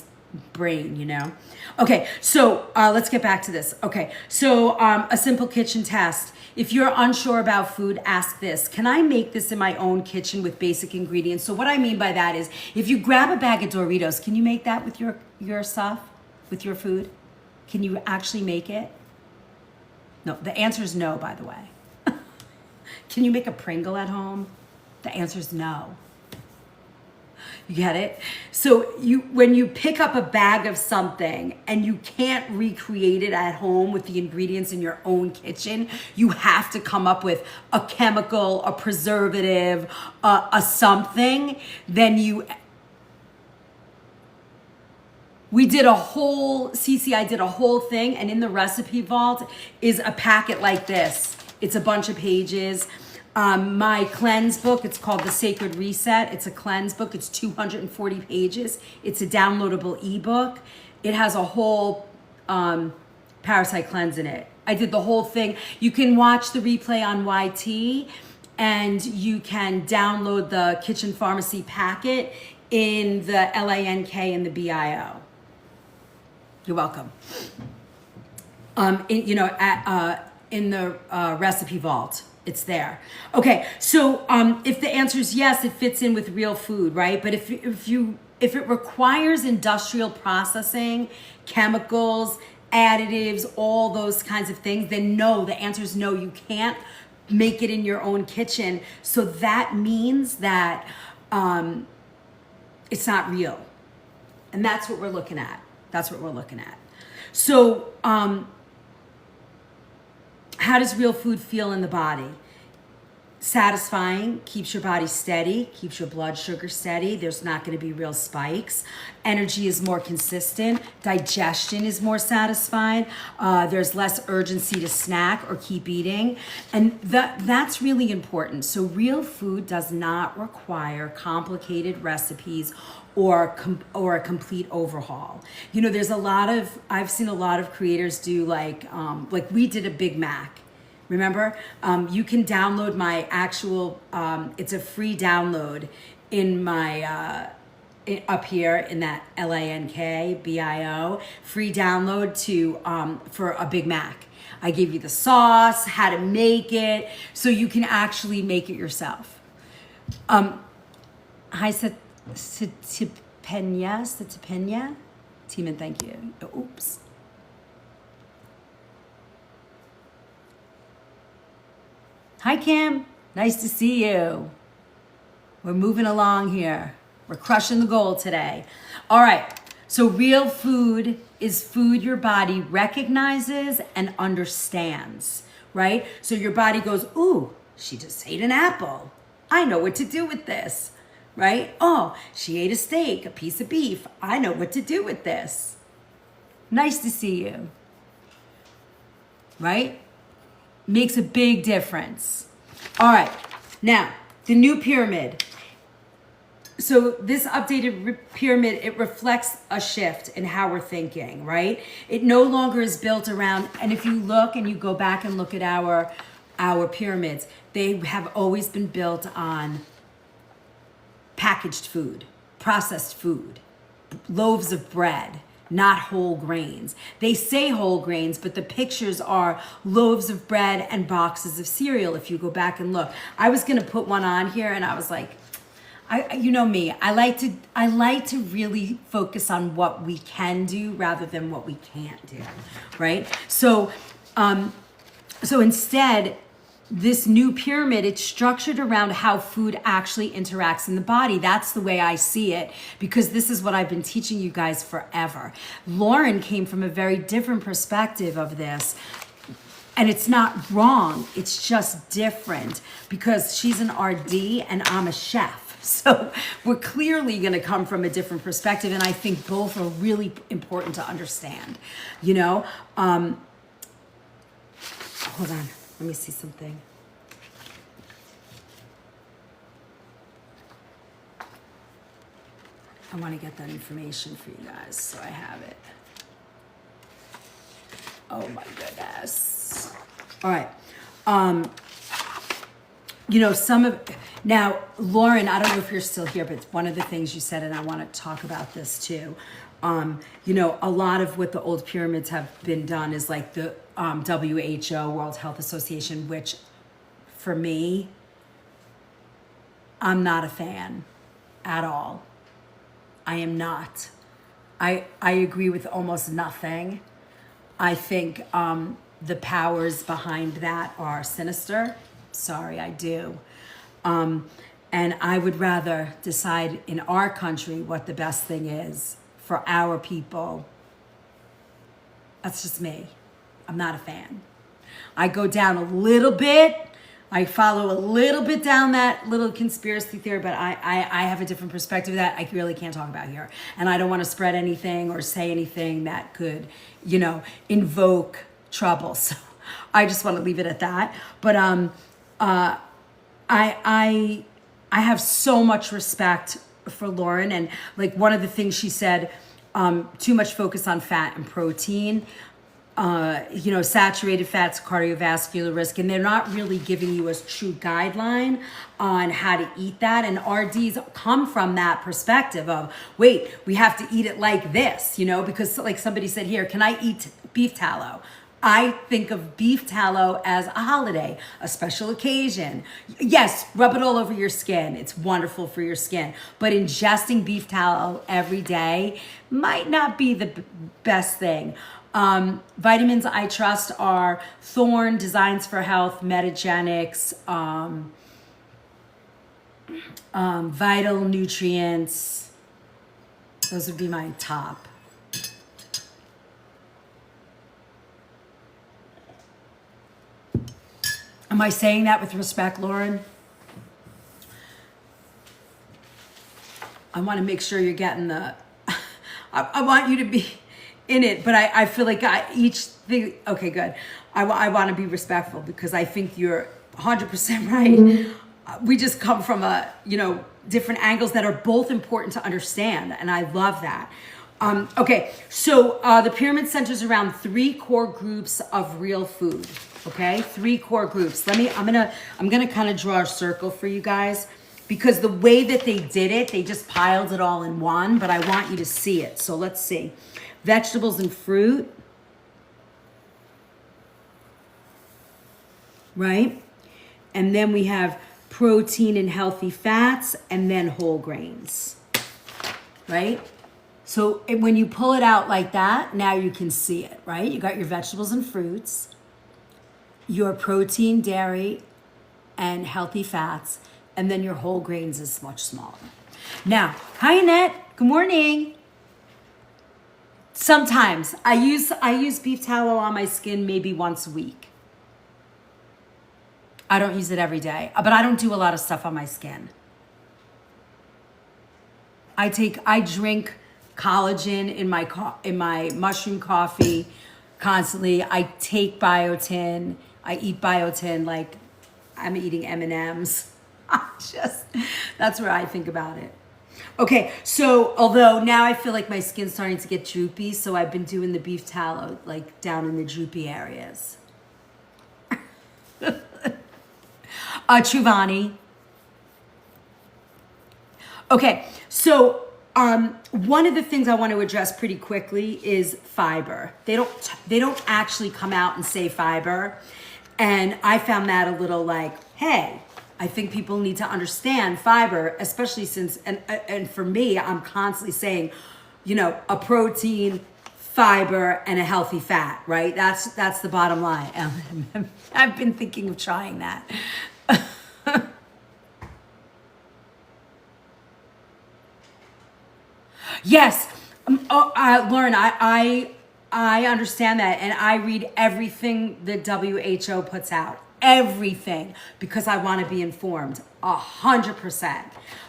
brain, you know? Okay, so let's get back to this. Okay, so a simple kitchen test. If you're unsure about food, ask this. Can I make this in my own kitchen with basic ingredients? So what I mean by that is, if you grab a bag of Doritos, can you make that with your stuff, with your food? Can you actually make it? No, the answer is no, by the way. Can you make a Pringle at home? The answer is no. You get it? So when you pick up a bag of something and you can't recreate it at home with the ingredients in your own kitchen, you have to come up with a chemical, a preservative, a something. We did a whole, CCI did a whole thing, and in the recipe vault is a packet like this. It's a bunch of pages. My cleanse book, it's called The Sacred Reset. It's a cleanse book. It's 240 pages. It's a downloadable ebook. It has a whole parasite cleanse in it. I did the whole thing. You can watch the replay on YT, and you can download the Kitchen Pharmacy packet in the LANK and the BIO. You're welcome. In the recipe vault. It's there. Okay, so if the answer is yes, it fits in with real food, right? But if it requires industrial processing, chemicals, additives, all those kinds of things, then no, the answer is no, you can't make it in your own kitchen. So that means that it's not real. And that's what we're looking at. So how does real food feel in the body? Satisfying, keeps your body steady, keeps your blood sugar steady. There's not going to be real spikes. Energy is more consistent. Digestion is more satisfied. There's less urgency to snack or keep eating. And that's really important. So real food does not require complicated recipes or a complete overhaul. You know, I've seen a lot of creators do like we did a Big Mac. Remember, you can download my actual, it's a free download in my, up here in that LANKBIO, free download for a Big Mac. I give you the sauce, how to make it, so you can actually make it yourself. Hi, Satipenya. Teeman, thank you. Oops. Hi, Kim. Nice to see you. We're moving along here. We're crushing the goal today. All right. So real food is food your body recognizes and understands, right? So your body goes, ooh, she just ate an apple. I know what to do with this, right? Oh, she ate a steak, a piece of beef. I know what to do with this. Nice to see you, right? Makes a big difference. All right, now the new pyramid. So this updated pyramid, it reflects a shift in how we're thinking, right? It no longer is built around, and if you look and you go back and look at our pyramids, they have always been built on packaged food, processed food, loaves of bread, not whole grains. They say whole grains, but the pictures are loaves of bread and boxes of cereal. If you go back and look, I was gonna put one on here, and I was like, you know me, I like to really focus on what we can do rather than what we can't do, right? So instead, this new pyramid, it's structured around how food actually interacts in the body. That's the way I see it, because this is what I've been teaching you guys forever. Lauren came from a very different perspective of this. And it's not wrong, it's just different, because she's an RD and I'm a chef. So we're clearly gonna come from a different perspective, and I think both are really important to understand, you know? Hold on. Let me see something. I want to get that information for you guys, so I have it. Oh my goodness. All right. You know, now, Lauren, I don't know if you're still here, but one of the things you said, and I want to talk about this too. You know, a lot of what the old pyramids have been done is like the WHO, World Health Association, which for me, I'm not a fan at all. I am not. I agree with almost nothing. I think the powers behind that are sinister. Sorry, I do. And I would rather decide in our country what the best thing is for our people. That's just me. I'm not a fan. I go down a little bit. I follow a little bit down that little conspiracy theory, but I have a different perspective that I really can't talk about here. And I don't want to spread anything or say anything that could, you know, invoke trouble. So I just want to leave it at that. But I have so much respect for Lauren, and like one of the things she said, too much focus on fat and protein. You know, saturated fats, cardiovascular risk, and they're not really giving you a true guideline on how to eat that. And RDs come from that perspective of, wait, we have to eat it like this, you know, because like somebody said here, can I eat beef tallow? I think of beef tallow as a holiday, a special occasion. Yes, rub it all over your skin. It's wonderful for your skin. But ingesting beef tallow every day might not be the best thing. Vitamins I trust are Thorne, Designs for Health, Metagenics, Vital Nutrients. Those would be my top. I saying that with respect, Lauren? I want to make sure you're getting the, I want you to be in it, but I feel like each thing, okay, good. I want to be respectful because I think you're 100% right. We just come from different angles that are both important to understand. And I love that. Okay, so the pyramid centers around 3 core groups of real food. Okay, 3 core groups. I'm gonna kind of draw a circle for you guys because the way that they did it, they just piled it all in one, but I want you to see it. So let's see. Vegetables and fruit. Right? And then we have protein and healthy fats, and then whole grains. Right? So when you pull it out like that, now you can see it, right? You got your vegetables and fruits, your protein, dairy, and healthy fats, and then your whole grains is much smaller. Now, hi Annette, good morning. Sometimes I use beef tallow on my skin maybe once a week. I don't use it every day, but I don't do a lot of stuff on my skin. I drink collagen in my mushroom coffee constantly. I take biotin. I eat biotin like I'm eating M&Ms. That's where I think about it. Okay, so although now I feel like my skin's starting to get droopy, so I've been doing the beef tallow like down in the droopy areas. Truvani. Okay, so one of the things I want to address pretty quickly is fiber. They don't actually come out and say fiber, and I found that a little like, hey, I think people need to understand fiber, especially since and for me, I'm constantly saying, a protein, fiber, and a healthy fat, right? That's the bottom line. I've been thinking of trying that. Yes, Lauren, I understand that, and I read everything the WHO puts out, everything, because I want to be informed, 100%.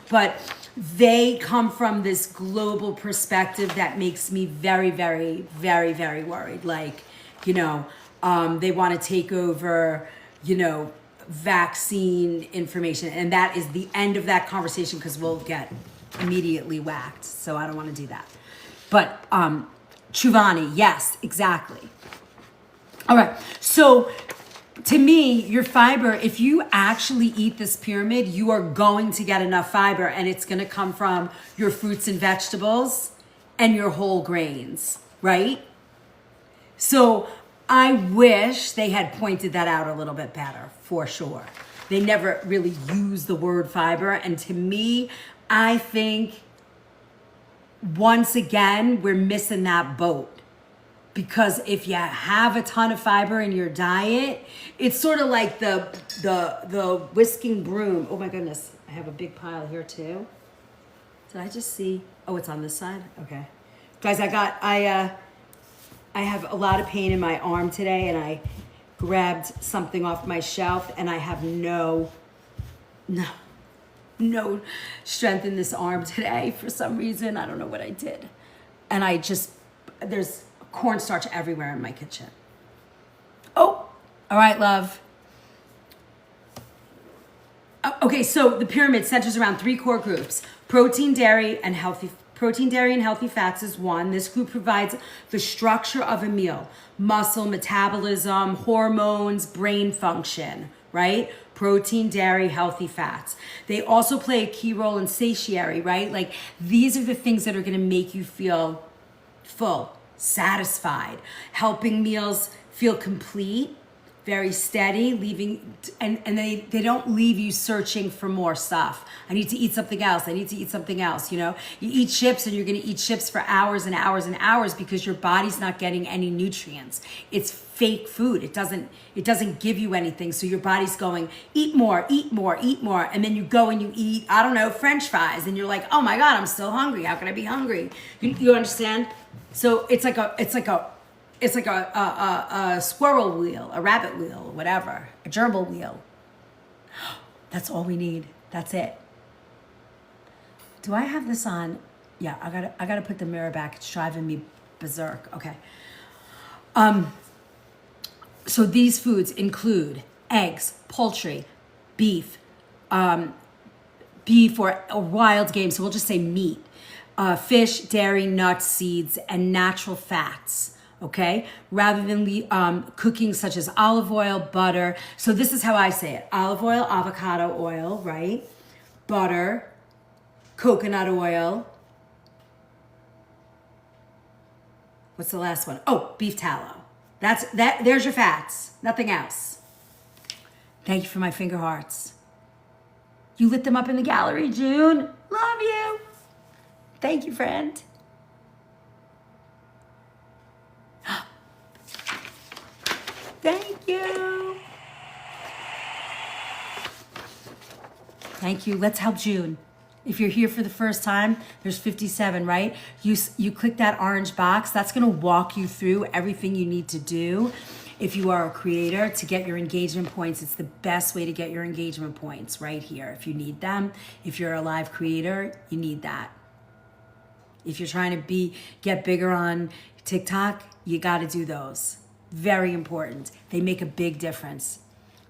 But they come from this global perspective that makes me very, very, very, very worried. Like, they want to take over, vaccine information, and that is the end of that conversation because we'll get immediately whacked. So I don't want to do that. But Chuvani, yes, exactly. All right. So to me, your fiber, if you actually eat this pyramid, you are going to get enough fiber, and it's going to come from your fruits and vegetables and your whole grains, right? So I wish they had pointed that out a little bit better, for sure. They never really use the word fiber. And to me, I think once again, we're missing that boat. Because if you have a ton of fiber in your diet, it's sort of like the whisking broom. Oh my goodness, I have a big pile here too. Did I just see? Oh, it's on this side? Okay. Guys, I have a lot of pain in my arm today, and I grabbed something off my shelf, and I have no strength in this arm today for some reason. I don't know what I did. And there's cornstarch everywhere in my kitchen. Oh, all right, love. Okay, so the pyramid centers around 3 core groups. Protein, dairy, and healthy fats is one. This group provides the structure of a meal: muscle, metabolism, hormones, brain function, right? Protein, dairy, healthy fats. They also play a key role in satiety, right? Like, these are the things that are going to make you feel full, satisfied, helping meals feel complete, very steady, and they don't leave you searching for more stuff. I need to eat something else. You eat chips, and you're going to eat chips for hours and hours and hours because your body's not getting any nutrients. It's fake food. It doesn't give you anything. So your body's going, eat more. And then you go and you eat, French fries, and you're like, oh my God, I'm still hungry. How can I be hungry? You understand? So it's like a squirrel wheel, a rabbit wheel, whatever. gerbil wheel. That's all we need. That's it. Do I have this on? Yeah, I gotta put the mirror back. It's driving me berserk. Okay. So these foods include eggs, poultry, beef, beef or wild game. So we'll just say meat, fish, dairy, nuts, seeds, and natural fats. Okay, rather than cooking such as olive oil, butter. So this is how I say it: olive oil, avocado oil, right? Butter, coconut oil. What's the last one? Oh, beef tallow. There's your fats. Nothing else. Thank you for my finger hearts. You lit them up in the gallery, June. Love you. Thank you, friend. Thank you. Thank you. Let's help June. If you're here for the first time, there's 57, right? You click that orange box. That's going to walk you through everything you need to do. If you are a creator, to get your engagement points, it's the best way to get your engagement points right here. If you need them, if you're a live creator, you need that. If you're trying to get bigger on TikTok, you got to do those. Very important. They make a big difference.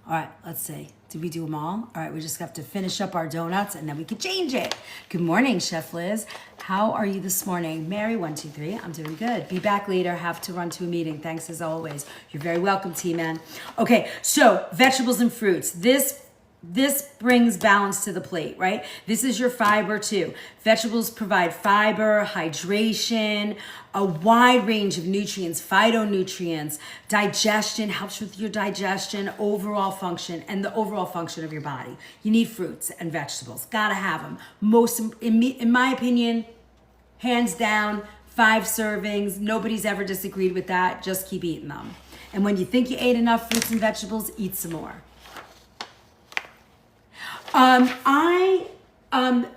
All right, let's see. Did we do them all? All right, we just have to finish up our donuts and then we can change it. Good morning, Chef Liz. How are you this morning? Mary, 1, 2, 3. I'm doing good. Be back later. Have to run to a meeting. Thanks as always. You're very welcome, T-Man. Okay, so vegetables and fruits. This brings balance to the plate, right? This is your fiber too. Vegetables provide fiber, hydration, a wide range of nutrients, phytonutrients, digestion, helps with your digestion, overall function, and the overall function of your body. You need fruits and vegetables. Gotta have them. In my opinion, hands down, 5 servings. Nobody's ever disagreed with that. Just keep eating them. And when you think you ate enough fruits and vegetables, eat some more.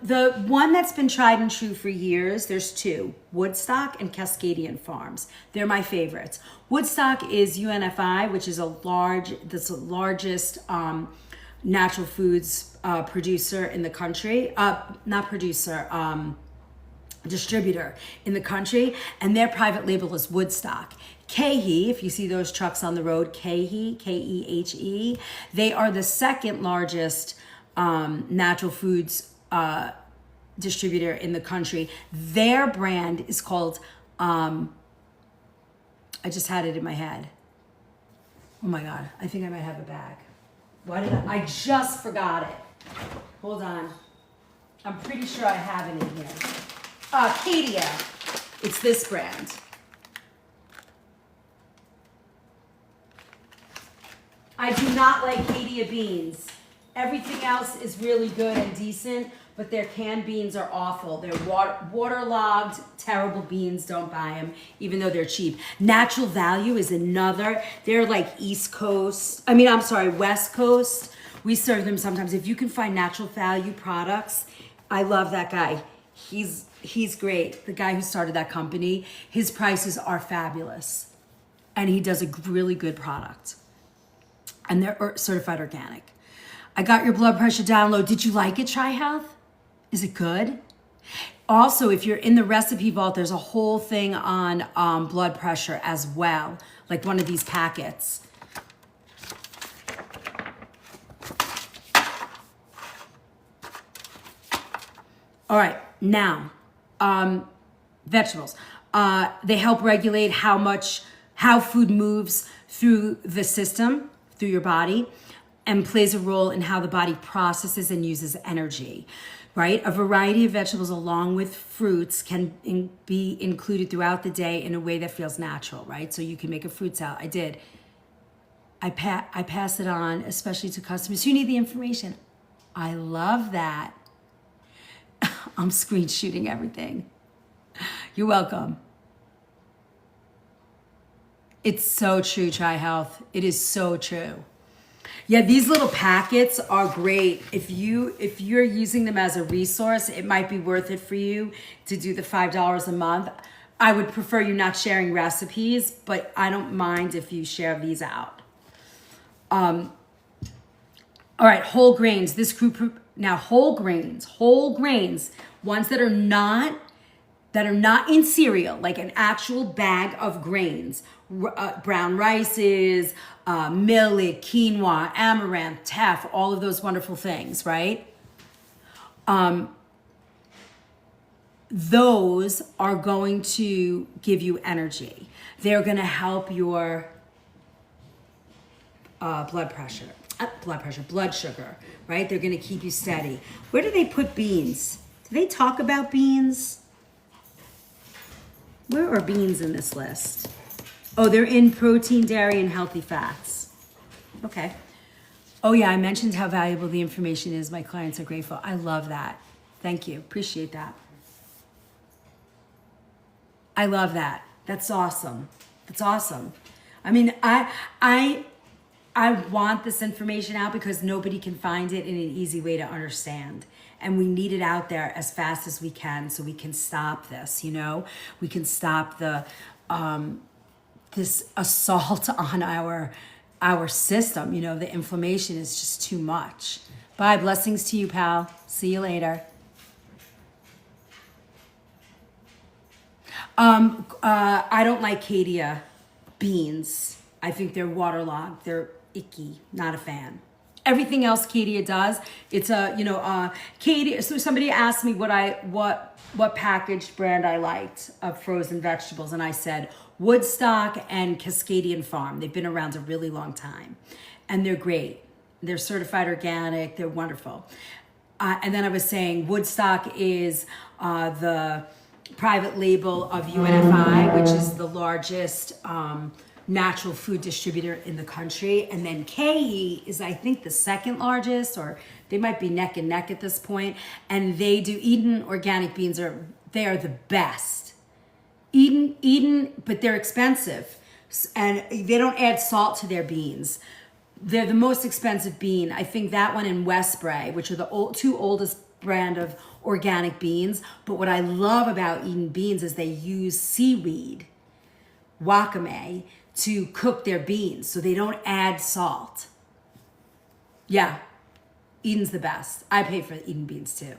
The one that's been tried and true for years, there's 2, Woodstock and Cascadian Farms. They're my favorites. Woodstock is UNFI, which is the largest natural foods producer in the country. Distributor in the country, and their private label is Woodstock. KeHE, if you see those trucks on the road, KeHE, K-E-H-E, they are the second largest natural foods distributor in the country. Their brand is called, I just had it in my head. Oh my God, I think I might have a bag. I just forgot it. Hold on. I'm pretty sure I have it in here. Cadia. It's this brand. I do not like Cadia beans. Everything else is really good and decent, but their canned beans are awful. They're waterlogged, terrible beans. Don't buy them, even though they're cheap. Natural Value is another. They're like West Coast. We serve them sometimes. If you can find Natural Value products, I love that guy. He's great. The guy who started that company, his prices are fabulous. And he does a really good product. And they're certified organic. I got your blood pressure download. Did you like it, Try Health? Is it good? Also, if you're in the recipe vault, there's a whole thing on blood pressure as well, like one of these packets. All right, now, vegetables. They help regulate how food moves through the system, through your body, and plays a role in how the body processes and uses energy, right? A variety of vegetables along with fruits can be included throughout the day in a way that feels natural, right? So you can make a fruit salad. I did. I pass it on, especially to customers who need the information. I love that. I'm screen shooting everything. You're welcome. It's so true, Try Health. It is so true. Yeah, these little packets are great. If you're using them as a resource, it might be worth it for you to do the $5 a month. I would prefer you not sharing recipes, but I don't mind if you share these out. All right, whole grains. This group now, whole grains, ones that are not in cereal, like an actual bag of grains, brown rices, millet, quinoa, amaranth, teff, all of those wonderful things, right? Those are going to give you energy. They're going to help your blood sugar, right? They're going to keep you steady. Where do they put beans? Do they talk about beans? Where are beans in this list? Oh, they're in protein, dairy, and healthy fats. Okay. Oh yeah, I mentioned how valuable the information is. My clients are grateful. I love that. Thank you. Appreciate that. I love that. That's awesome. That's awesome. I mean, I want this information out because nobody can find it in an easy way to understand. And we need it out there as fast as we can so we can stop this, you know? We can stop the this assault on our system, you know, the inflammation is just too much. Bye, blessings to you, pal. See you later. I don't like Cadia beans. I think they're waterlogged. They're icky. Not a fan. Everything else Cadia does, it's Cadia. So somebody asked me what packaged brand I liked of frozen vegetables, and I said Woodstock and Cascadian Farm. They've been around a really long time, and they're great. They're certified organic. They're wonderful. And then I was saying Woodstock is the private label of UNFI, which is the largest natural food distributor in the country. And then KE is, I think, the second largest, or they might be neck and neck at this point. And they do Eden organic beans. They are the best. Eden, but they're expensive. And they don't add salt to their beans. They're the most expensive bean. I think that one and Westbury, which are the two oldest brand of organic beans. But what I love about Eden beans is they use seaweed, wakame, to cook their beans, so they don't add salt. Yeah, Eden's the best. I pay for Eden beans too.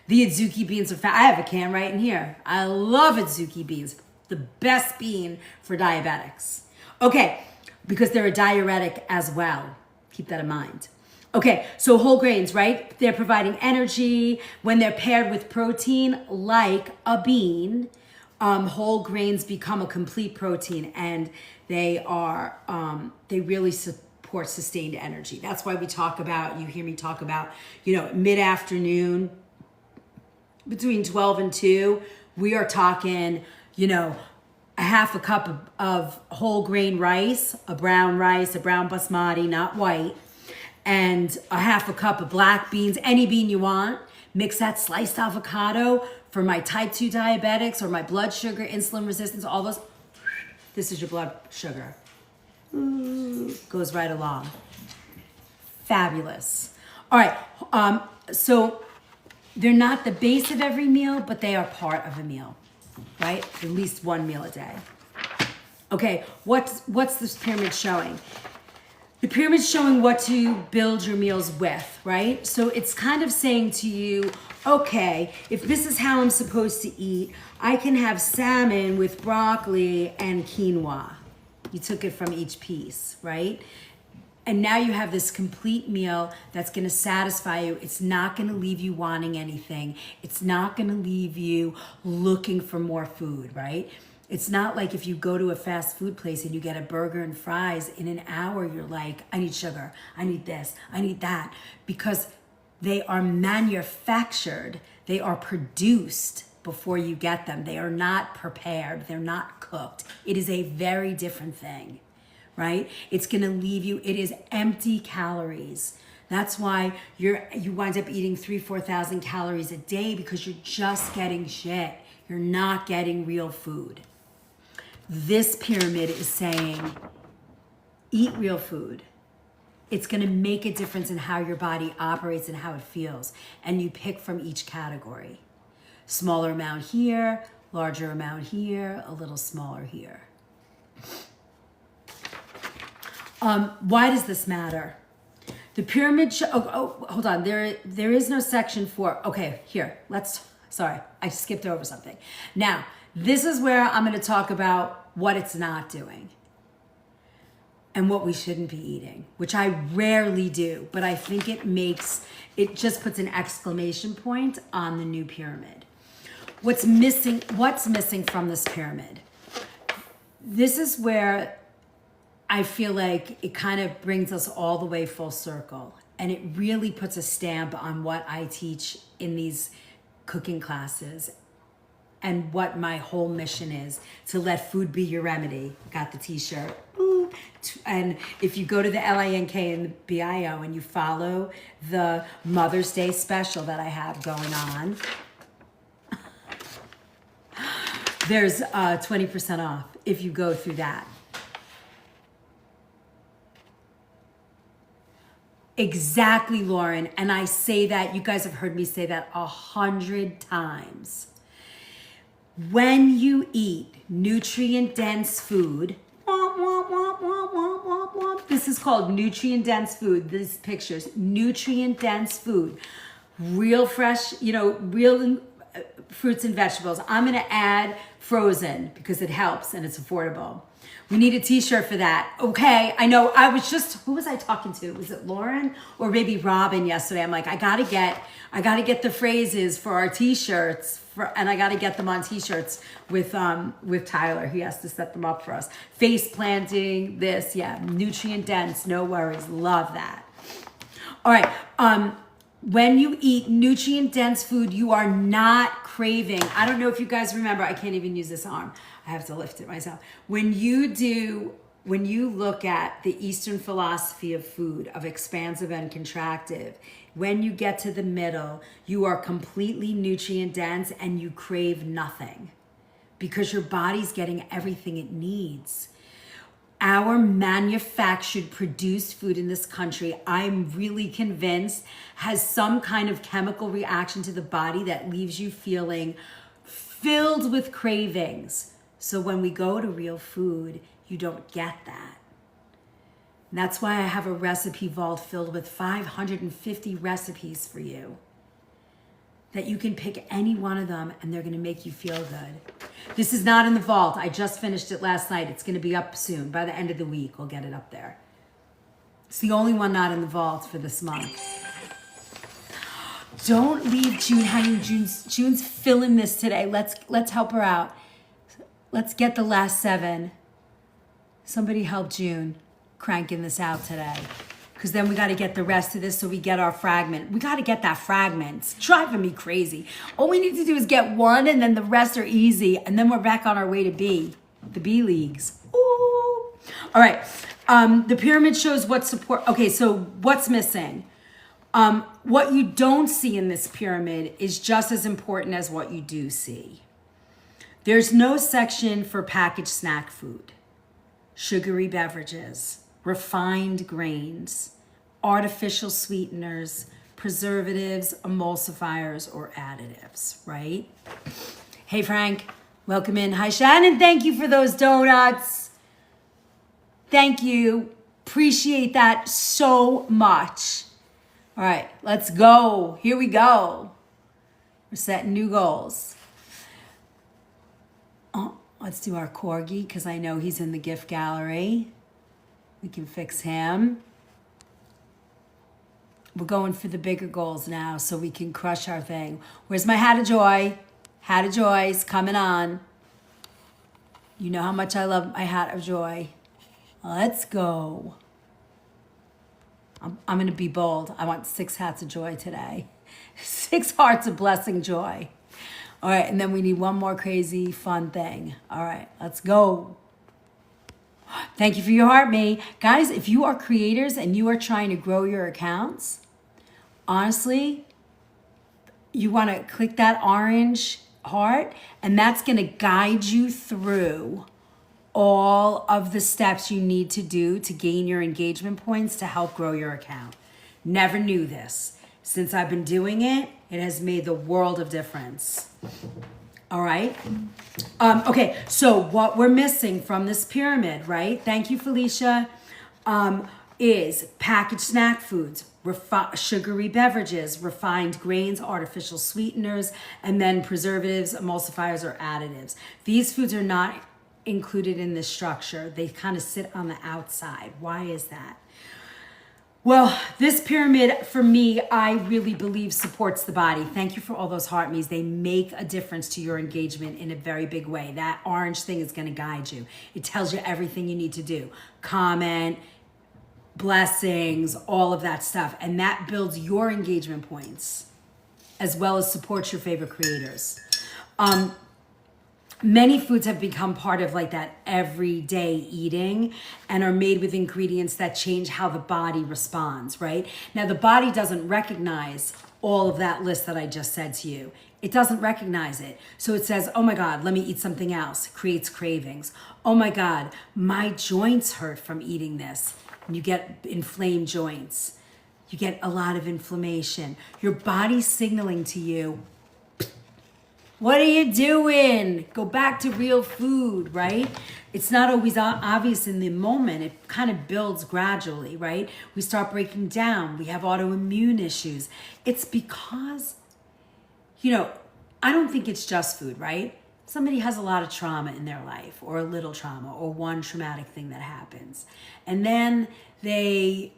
The Adzuki beans are I have a can right in here. I love Adzuki beans. The best bean for diabetics. Okay, because they're a diuretic as well. Keep that in mind. Okay, so whole grains, right? They're providing energy when they're paired with protein, like a bean. Whole grains become a complete protein, and they really support sustained energy. That's why we talk about, you hear me talk about, mid-afternoon, between 12 and 2, we are talking, a half a cup of whole grain rice, a brown basmati, not white, and a half a cup of black beans, any bean you want. Mix that sliced avocado for my type 2 diabetics or my blood sugar, insulin resistance, all those. This is your blood sugar. Goes right along. Fabulous. All right, so they're not the base of every meal, but they are part of a meal, right? At least one meal a day. Okay, what's this pyramid showing? The pyramid's showing what to build your meals with, right? So it's kind of saying to you, okay, if this is how I'm supposed to eat, I can have salmon with broccoli and quinoa. You took it from each piece, right? And now you have this complete meal that's gonna satisfy you. It's not gonna leave you wanting anything. It's not gonna leave you looking for more food, right? It's not like if you go to a fast food place and you get a burger and fries, in an hour you're like, I need sugar, I need this, I need that. Because they are manufactured, they are produced before you get them. They are not prepared, they're not cooked. It is a very different thing, right? It's gonna leave you, it is empty calories. That's why you wind up eating 3,000-4,000 calories a day, because you're just getting shit. You're not getting real food. This pyramid is saying, eat real food. It's gonna make a difference in how your body operates and how it feels. And you pick from each category. Smaller amount here, larger amount here, a little smaller here. Why does this matter? The pyramid, hold on. There is no section for, okay, here, sorry, I skipped over something. Now, this is where I'm going to talk about what it's not doing and what we shouldn't be eating, which I rarely do, but I think it just puts an exclamation point on the new pyramid. What's missing from this pyramid? This is where I feel like it kind of brings us all the way full circle, and it really puts a stamp on what I teach in these cooking classes and what my whole mission is, to let food be your remedy. Got the t-shirt. Ooh. And if you go to the LINK and the BIO and you follow the Mother's Day special that I have going on, there's 20% off if you go through that. Exactly, Lauren. And I say that, you guys have heard me say that 100 times. When you eat nutrient-dense food, this is called nutrient-dense food. These pictures, nutrient-dense food. Real fresh, real fruits and vegetables. I'm going to add frozen because it helps and it's affordable. We need a t-shirt for that. Okay, I know. Who was I talking to? Was it Lauren or maybe Robin yesterday? I'm like, I gotta get the phrases for our t-shirts, and I gotta get them on t-shirts with Tyler. He has to set them up for us. Face planting, this, yeah, nutrient dense, no worries. Love that. All right. When you eat nutrient dense food, you are not craving. I don't know if you guys remember, I can't even use this arm. I have to lift it myself. When you look at the Eastern philosophy of food, of expansive and contractive, when you get to the middle, you are completely nutrient dense and you crave nothing because your body's getting everything it needs. Our manufactured produced food in this country, I'm really convinced, has some kind of chemical reaction to the body that leaves you feeling filled with cravings. So when we go to real food, you don't get that. And that's why I have a recipe vault filled with 550 recipes for you, that you can pick any one of them and they're going to make you feel good. This is not in the vault. I just finished it last night. It's going to be up soon. By the end of the week, we'll get it up there. It's the only one not in the vault for this month. Don't leave June hanging. June's filling this today. Let's help her out. Let's get the last 7. Somebody help June cranking this out today. Because then we got to get the rest of this so we get our fragment. We got to get that fragment. It's driving me crazy. All we need to do is get one and then the rest are easy. And then we're back on our way to the B leagues. Ooh. All right. The pyramid shows what support. Okay, so what's missing? What you don't see in this pyramid is just as important as what you do see. There's no section for packaged snack food, sugary beverages, refined grains, artificial sweeteners, preservatives, emulsifiers, or additives, right? Hey, Frank, welcome in. Hi, Shannon. Thank you for those donuts. Thank you. Appreciate that so much. All right, let's go. Here we go. We're setting new goals. Let's do our corgi because I know he's in the gift gallery. We can fix him. We're going for the bigger goals now so we can crush our thing. Where's my Hat of Joy? Hat of Joy's coming on. You know how much I love my Hat of Joy. Let's go. I'm going to be bold. I want 6 hats of joy today. 6 hearts of blessing joy. All right, and then we need one more crazy fun thing. All right, let's go. Thank you for your heart, May. Guys, if you are creators and you are trying to grow your accounts, honestly, you want to click that orange heart, and that's going to guide you through all of the steps you need to do to gain your engagement points to help grow your account. Never knew this. Since I've been doing it, it has made the world of difference. All right. Okay, so what we're missing from this pyramid, right? Thank you, Felicia. is packaged snack foods, sugary beverages, refined grains, artificial sweeteners, and then preservatives, emulsifiers, or additives. These foods are not included in this structure. They kind of sit on the outside. Why is that? Well, this pyramid, for me, I really believe supports the body. Thank you for all those heart me's. They make a difference to your engagement in a very big way. That orange thing is going to guide you. It tells you everything you need to do. Comment, blessings, all of that stuff. And that builds your engagement points as well as supports your favorite creators. Many foods have become part of like that everyday eating and are made with ingredients that change how the body responds, right? Now, the body doesn't recognize all of that list that I just said to you. It doesn't recognize it. So it says, oh my God, let me eat something else. Creates cravings. Oh my God, my joints hurt from eating this. You get inflamed joints. You get a lot of inflammation. Your body's signaling to you, what are you doing? Go back to real food, right? It's not always obvious in the moment. It kind of builds gradually, right? We start breaking down. We have autoimmune issues. It's because, I don't think it's just food, right? Somebody has a lot of trauma in their life, or a little trauma, or one traumatic thing that happens. And then they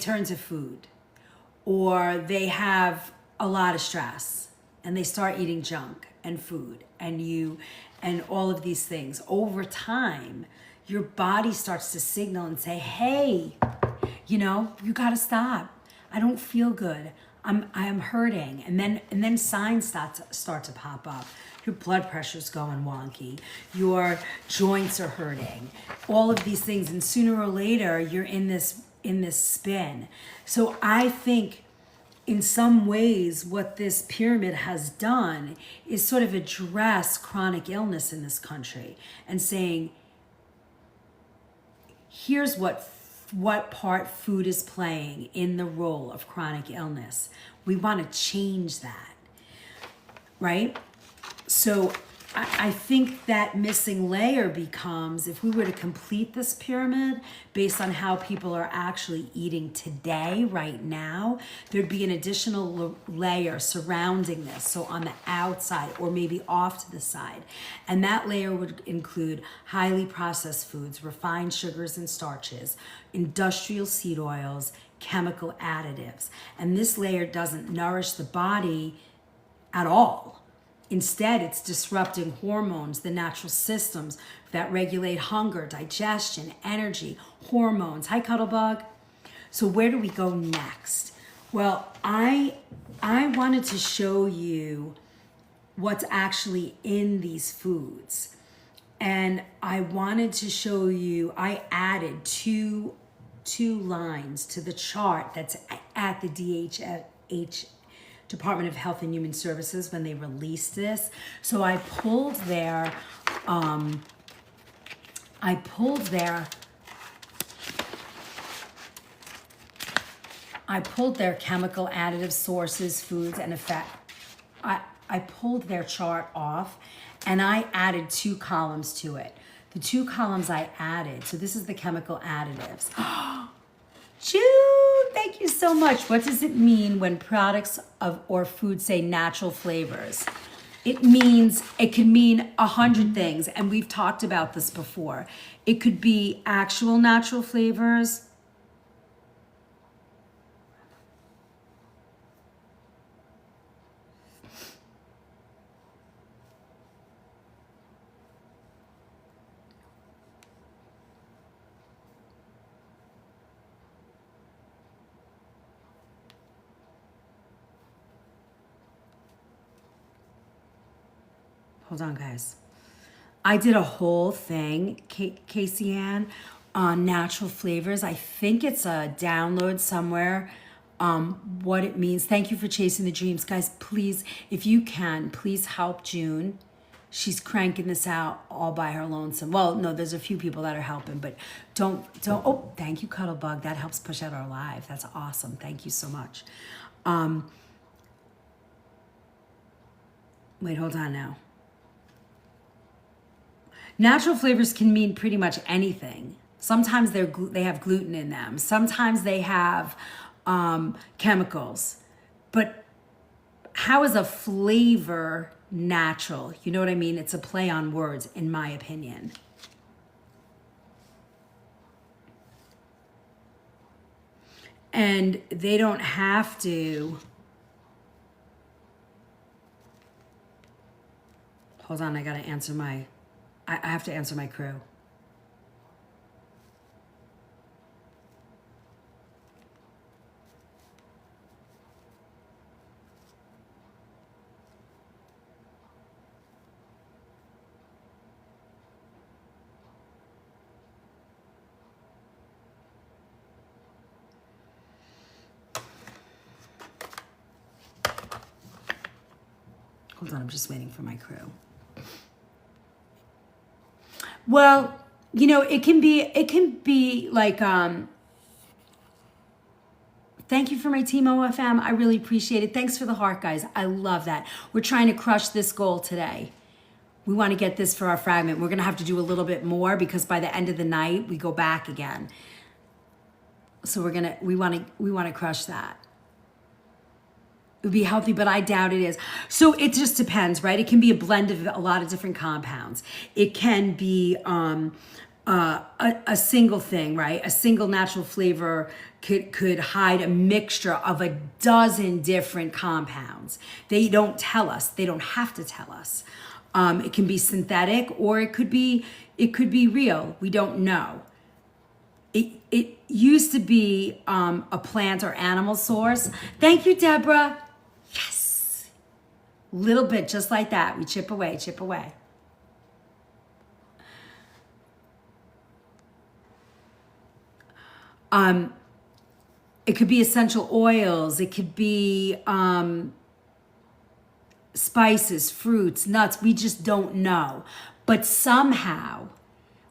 turn to food, or they have a lot of stress and they start eating junk and food and all of these things. Over time, your body starts to signal and say, hey, you got to stop. I don't feel good. I am hurting. And then signs start to pop up. Your blood pressure's going wonky. Your joints are hurting. All of these things. And sooner or later, you're in this spin. So I think in some ways, what this pyramid has done is sort of address chronic illness in this country and saying, here's what part food is playing in the role of chronic illness. We want to change that, right? So I think that missing layer becomes, if we were to complete this pyramid based on how people are actually eating today, right now, there'd be an additional layer surrounding this. So on the outside, or maybe off to the side. And that layer would include highly processed foods, refined sugars and starches, industrial seed oils, chemical additives. And this layer doesn't nourish the body at all. Instead, it's disrupting hormones, the natural systems that regulate hunger, digestion, energy, hormones. Hi, Cuddlebug. So where do we go next? Well, I wanted to show you what's actually in these foods. And I wanted to show you, I added two lines to the chart that's at the DHH Department of Health and Human Services when they released this. So I pulled their chemical additive sources, foods, and effect. I pulled their chart off and I added 2 columns to it. The 2 columns I added, so this is the chemical additives. Jude, thank you so much. What does it mean when products or food say natural flavors? It can mean 100 things, and we've talked about this before. It could be actual natural flavors. Hold on, guys. I did a whole thing, Casey Ann, on natural flavors. I think it's a download somewhere, what it means. Thank you for chasing the dreams. Guys, please, if you can, please help June. She's cranking this out all by her lonesome. Well, no, there's a few people that are helping, but don't, oh, thank you, Cuddlebug. That helps push out our live. That's awesome. Thank you so much. Wait, hold on now. Natural flavors can mean pretty much anything. Sometimes they have gluten in them. Sometimes they have chemicals. But how is a flavor natural? You know what I mean? It's a play on words, in my opinion. And they don't have to. Hold on, I gotta answer I have to answer my crew. Hold on, I'm just waiting for my crew. Well, you know, it can be like, thank you for my team OFM. I really appreciate it. Thanks for the heart, guys. I love that. We're trying to crush this goal today. We want to get this for our fragment. We're going to have to do a little bit more because by the end of the night, we go back again. So we want to crush that. It would be healthy, but I doubt it is. So it just depends, right? It can be a blend of a lot of different compounds. It can be a single thing, right? A single natural flavor could hide a mixture of a dozen different compounds. They don't tell us. They don't have to tell us. It can be synthetic or it could be real. We don't know. It used to be a plant or animal source. Thank you, Deborah. Yes. Little bit, just like that. We chip away, chip away. It could be essential oils. It could be spices, fruits, nuts. We just don't know. But somehow,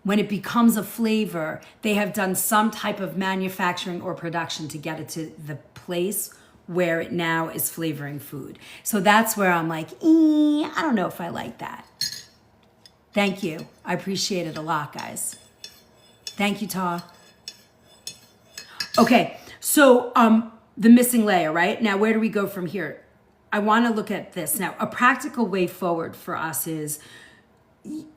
when it becomes a flavor, they have done some type of manufacturing or production to get it to the place where it now is flavoring food. So that's where I'm like, I don't know if I like that. Thank you. I appreciate it a lot, guys. Thank you, Ta. Okay, so the missing layer, right? Now, where do we go from here? I want to look at this. Now, a practical way forward for us is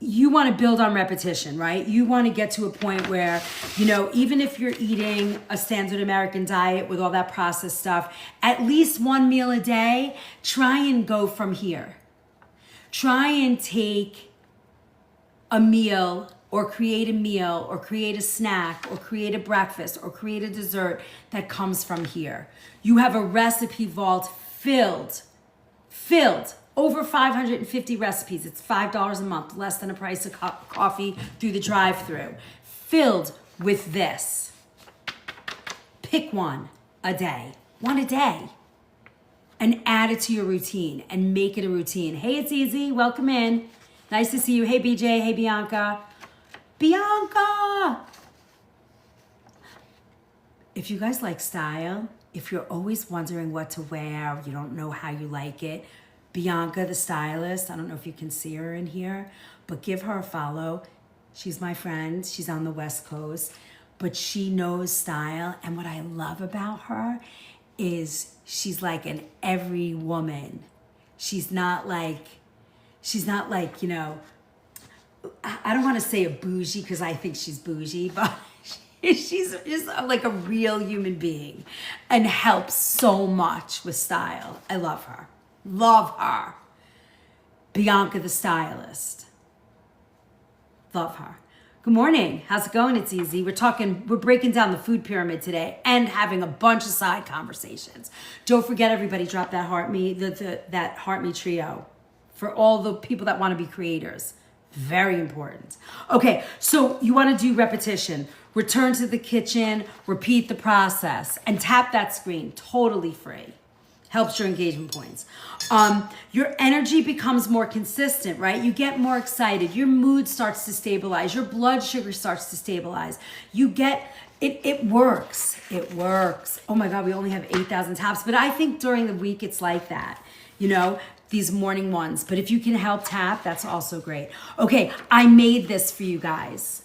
you want to build on repetition, right? You want to get to a point where, you know, even if you're eating a standard American diet with all that processed stuff, at least one meal a day, try and go from here. Try and take a meal or create a snack or create a breakfast or create a dessert that comes from here. You have a recipe vault filled, over 550 recipes. It's $5 a month, less than a price of coffee through the drive-thru. Filled with this. Pick one a day, and add it to your routine and make it a routine. Hey, it's Easy. Welcome in. Nice to see you. Hey, BJ. Hey, Bianca. Bianca! If you guys like style, if you're always wondering what to wear, you don't know how you like it, Bianca, the stylist, I don't know if you can see her in here, but give her a follow. She's my friend. She's on the West Coast, but she knows style. And what I love about her is she's like an every woman. She's not like, you know, I don't want to say a bougie because I think she's bougie, but she's just like a real human being and helps so much with style. I love her. Love her. Bianca the stylist. Love her. Good morning. How's it going? It's Easy. We're breaking down the food pyramid today and having a bunch of side conversations. Don't forget, everybody, drop that heart me, that heart me trio for all the people that want to be creators. Very important. Okay, so you want to do repetition. Return to the kitchen, repeat the process, and tap that screen. Totally free. Helps your engagement points. Your energy becomes more consistent, right? You get more excited. Your mood starts to stabilize. Your blood sugar starts to stabilize. You get, it works. It works. Oh my God, we only have 8,000 taps, but I think during the week it's like that, you know, these morning ones. But if you can help tap, that's also great. Okay, I made this for you guys.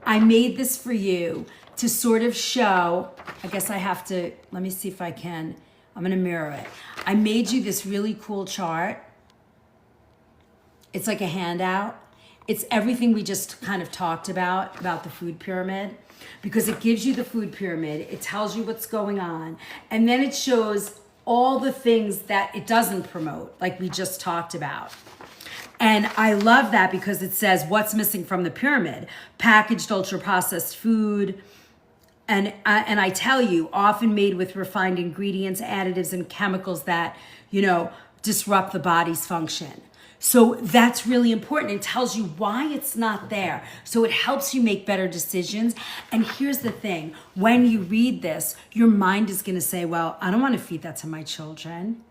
I made this for you to sort of show, I guess I have to, let me see if I can, I'm gonna mirror it. I made you this really cool chart. It's like a handout. It's everything we just kind of talked about the food pyramid, because it gives you the food pyramid, it tells you what's going on, and then it shows all the things that it doesn't promote, like we just talked about. And I love that because it says what's missing from the pyramid: packaged ultra-processed food, and I tell you, often made with refined ingredients, additives, and chemicals that, disrupt the body's function. So that's really important. It tells you why it's not there. So it helps you make better decisions. And here's the thing. When you read this, your mind is going to say, well, I don't want to feed that to my children.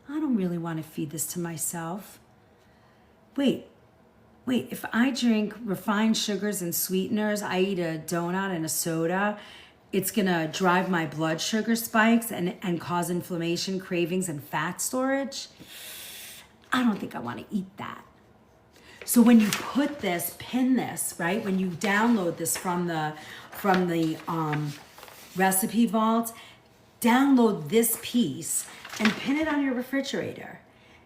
I don't really want to feed this to myself. Wait, if I drink refined sugars and sweeteners, I eat a donut and a soda, it's gonna drive my blood sugar spikes and cause inflammation, cravings, and fat storage. I don't think I wanna eat that. So when you put this, pin this, right? When you download this from the recipe vault, download this piece and pin it on your refrigerator.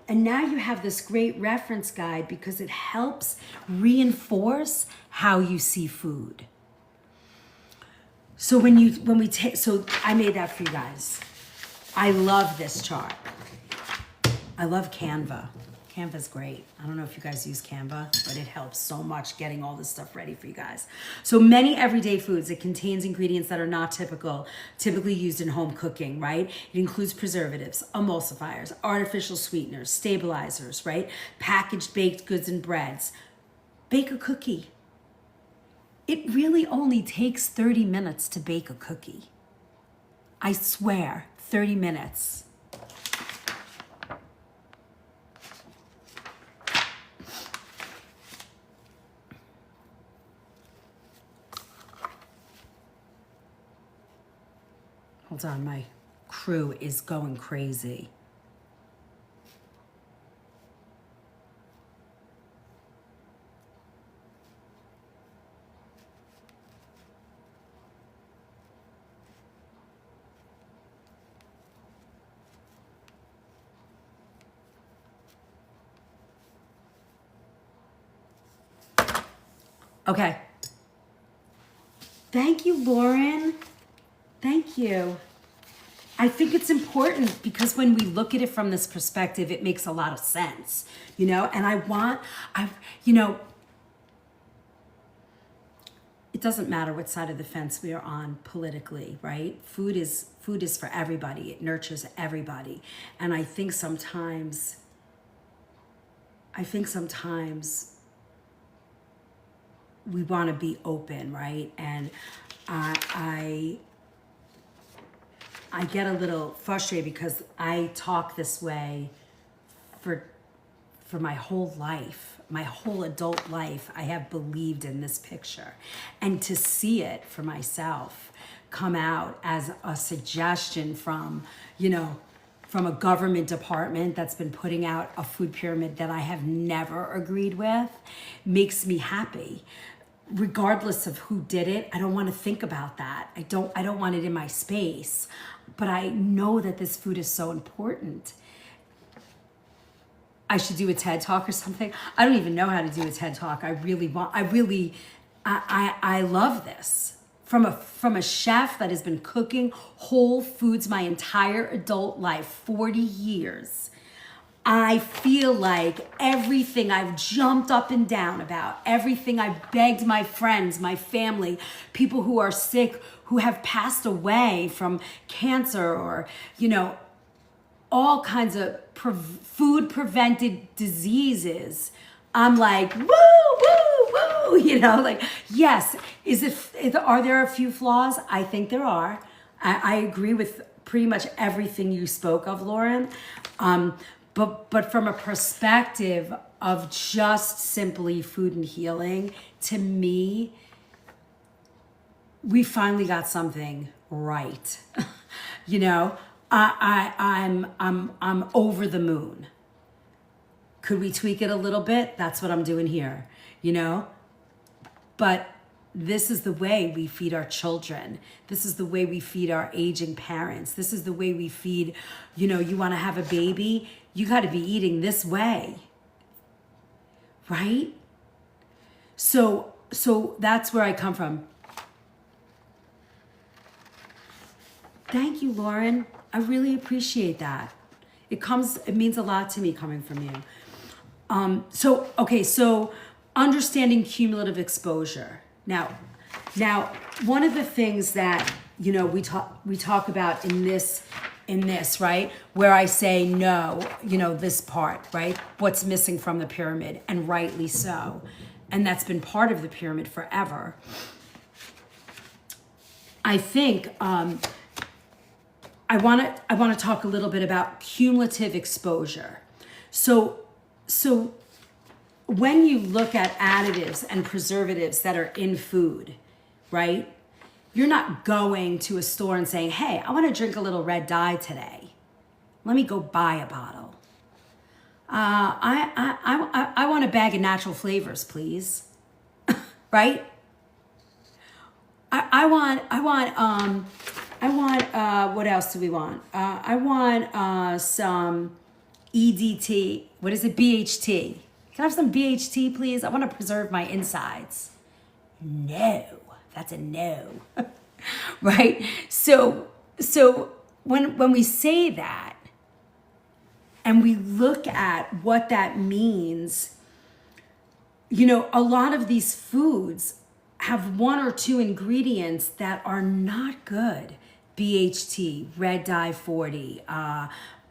And now you have this great reference guide because it helps reinforce how you see food. So so I made that for you guys. I love this chart. I love Canva. Canva's great. I don't know if you guys use Canva, but it helps so much getting all this stuff ready for you guys. So many everyday foods. It contains ingredients that are not typically used in home cooking, right? It includes preservatives, emulsifiers, artificial sweeteners, stabilizers, right? Packaged baked goods and breads. Bake a cookie. It really only takes 30 minutes to bake a cookie. I swear, 30 minutes. Hold on, my crew is going crazy. Okay. Thank you, Lauren. Thank you. I think it's important because when we look at it from this perspective, it makes a lot of sense, and it doesn't matter what side of the fence we are on politically, right? Food is for everybody. It nurtures everybody. And I think sometimes we want to be open, right? And I get a little frustrated because I talk this way for my whole life, my whole adult life. I have believed in this picture, and to see it for myself come out as a suggestion from a government department that's been putting out a food pyramid that I have never agreed with makes me happy. Regardless of who did it, I don't want to think about that. I don't want it in my space. But I know that this food is so important. I should do a TED Talk or something. I don't even know how to do a TED Talk. I love this. From a chef that has been cooking whole foods my entire adult life, 40 years. I feel like everything I've jumped up and down about, everything I've begged my friends, my family, people who are sick, who have passed away from cancer or, all kinds of food-prevented diseases. I'm like, woo, woo, woo, yes. Are there a few flaws? I think there are. I agree with pretty much everything you spoke of, Lauren. But from a perspective of just simply food and healing, to me, we finally got something right. I'm over the moon. Could we tweak it a little bit? That's what I'm doing here. But this is the way we feed our children. This is the way we feed our aging parents. This is the way we feed, you know, you want to have a baby, you got to be eating this way. Right? So that's where I come from. Thank you, Lauren. I really appreciate that. It means a lot to me coming from you. So understanding cumulative exposure. Now, one of the things that, you know, we talk about in this, right, where I say no, you know, this part, right, what's missing from the pyramid, and rightly so, and that's been part of the pyramid forever. I think I want to talk a little bit about cumulative exposure. So when you look at additives and preservatives that are in food, right? You're not going to a store and saying, "Hey, I want to drink a little red dye today. Let me go buy a bottle. I want a bag of natural flavors, please." Right? I want what else do we want? I want some EDT. What is it? BHT. Can I have some BHT, please? I want to preserve my insides. No, that's a no. Right? So when we say that and we look at what that means, you know, a lot of these foods have one or two ingredients that are not good. BHT, red dye 40,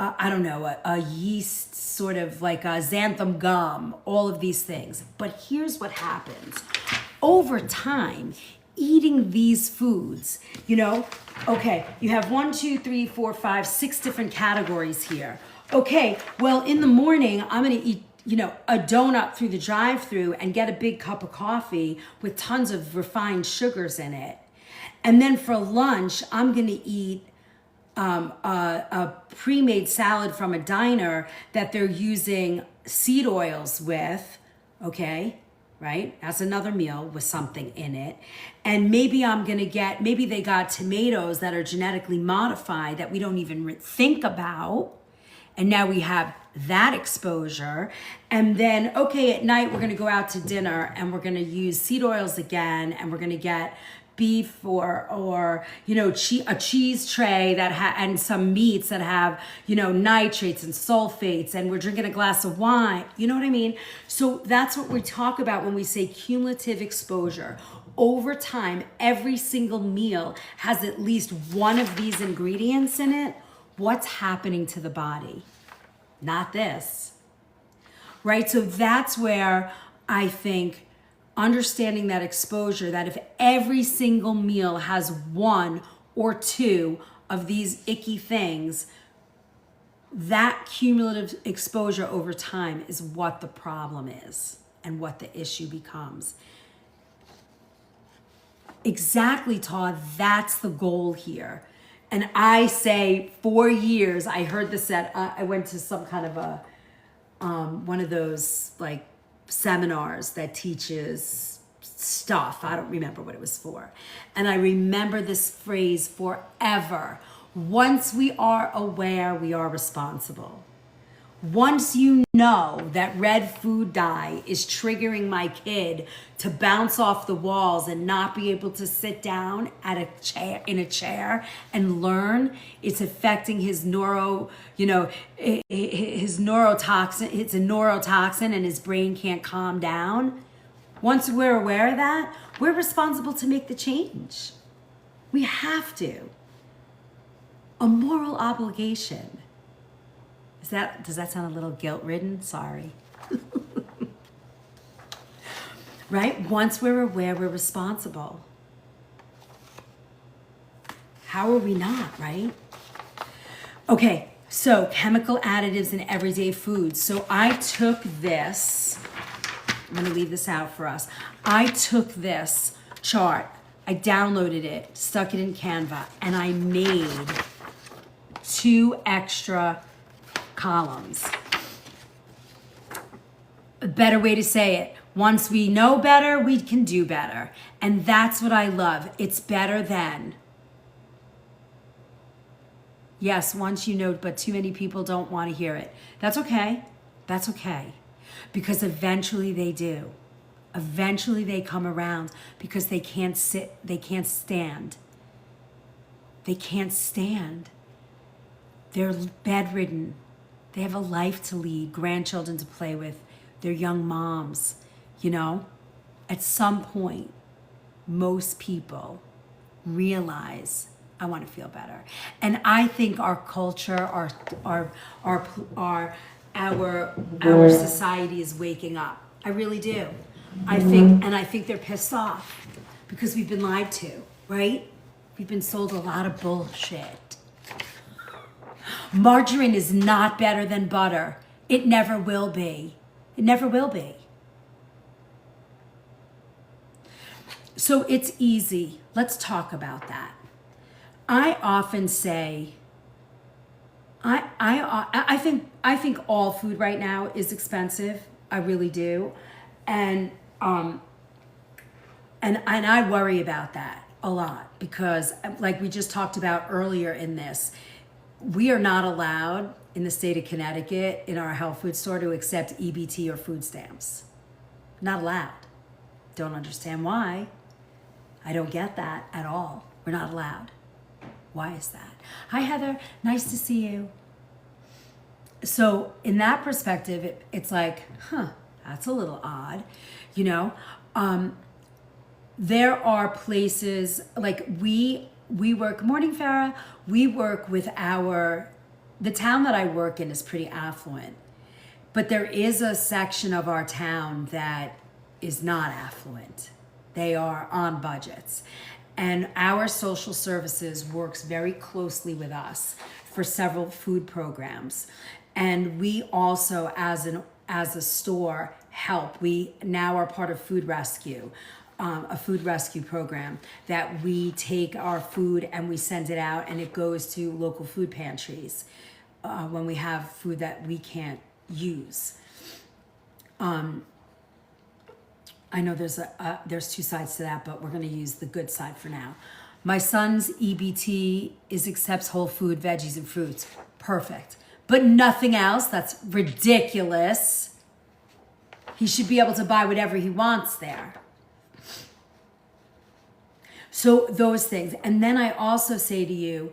I don't know, a yeast sort of like a xanthan gum, all of these things. But here's what happens. Over time, eating these foods, you know, okay, you have 1, 2, 3, 4, 5, 6 different categories here. Okay, well, in the morning, I'm gonna eat, you know, a donut through the drive-thru and get a big cup of coffee with tons of refined sugars in it. And then for lunch, I'm gonna eat a pre-made salad from a diner that they're using seed oils with, okay, right? That's another meal with something in it. And maybe maybe they got tomatoes that are genetically modified that we don't even think about. And now we have that exposure. And then, okay, at night, we're gonna go out to dinner and we're gonna use seed oils again, and we're gonna get beef or you know, a cheese tray and some meats that have, you know, nitrates and sulfates, and we're drinking a glass of wine. You know what I mean? So that's what we talk about when we say cumulative exposure. Over time, every single meal has at least one of these ingredients in it. What's happening to the body? Not this, right? So that's where I think understanding that exposure, that if every single meal has one or two of these icky things, that cumulative exposure over time is what the problem is and what the issue becomes. Exactly, Todd, that's the goal here. And I say 4 years, I heard this I went to some kind of a, one of those like seminars that teaches stuff. I don't remember what it was for. And I remember this phrase forever. Once we are aware, we are responsible. Once you know that red food dye is triggering my kid to bounce off the walls and not be able to sit down in a chair and learn, it's affecting his his neurotoxin. It's a neurotoxin and his brain can't calm down. Once we're aware of that, we're responsible to make the change. We have to. A moral obligation. Does that sound a little guilt-ridden? Sorry. Right? Once we're aware, we're responsible. How are we not, right? Okay, so chemical additives in everyday foods. So I took this, I'm gonna leave this out for us. I took this chart, I downloaded it, stuck it in Canva, and I made 2 extra columns. A better way to say it, Once we know better, we can do better. And that's what I love. It's better than. Yes, once you know, but too many people don't want to hear it. That's okay. That's okay. Because eventually they do. Eventually they come around because they can't sit, they can't stand. They can't stand. They're bedridden. They have a life to lead, grandchildren to play with. They're young moms, you know? At some point, most people realize, I want to feel better. And I think our culture, our society is waking up. I really do. I think they're pissed off because we've been lied to, right? We've been sold a lot of bullshit. Margarine is not better than butter. It never will be. It never will be. So it's easy. Let's talk about that. I often say, I think all food right now is expensive. I really do, and I worry about that a lot because, like we just talked about earlier in this, we are not allowed in the state of Connecticut in our health food store to accept EBT or food stamps. Not allowed. Don't understand why. I don't get that at all. We're not allowed. Why is that? Hi, Heather. Nice to see you. So in that perspective, it's like, that's a little odd. You know, there are places like we work, morning Farah, we work with the town that I work in is pretty affluent, but there is a section of our town that is not affluent. They are on budgets. And our social services works very closely with us for several food programs. And we also, as a store, help. We now are part of Food Rescue, a food rescue program that we take our food and we send it out and it goes to local food pantries when we have food that we can't use. I know there's two sides to that, but we're going to use the good side for now. My son's EBT accepts whole food, veggies, and fruits. Perfect. But nothing else. That's ridiculous. He should be able to buy whatever he wants there. So those things. And then I also say to you,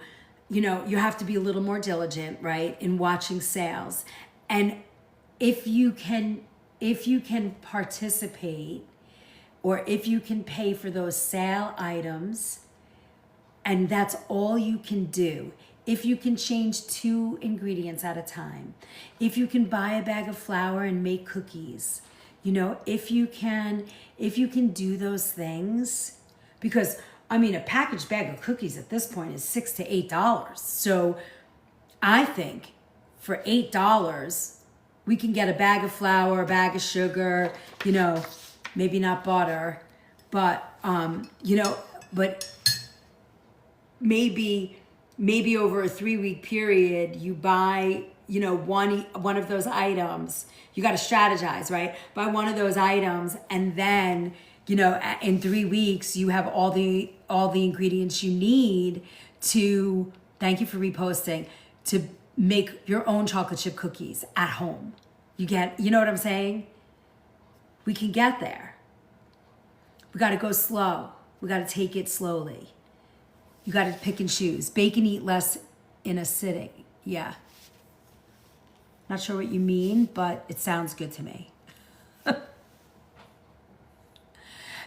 you know, you have to be a little more diligent, right, in watching sales. And if you can participate or if you can pay for those sale items and that's all you can do, if you can change 2 ingredients at a time, if you can buy a bag of flour and make cookies, you know, if you can do those things, because I mean, a packaged bag of cookies at this point is $6 to $8. So I think for $8, we can get a bag of flour, a bag of sugar, you know, maybe not butter, but, you know, but maybe over a 3-week period, you buy, you know, one of those items. You got to strategize, right? Buy one of those items and then, you know, in 3 weeks, you have all the ingredients you need to, thank you for reposting, to make your own chocolate chip cookies at home. You know what I'm saying? We can get there. We got to go slow. We got to take it slowly. You got to pick and choose. Bake and eat less in a sitting. Yeah. Not sure what you mean, but it sounds good to me.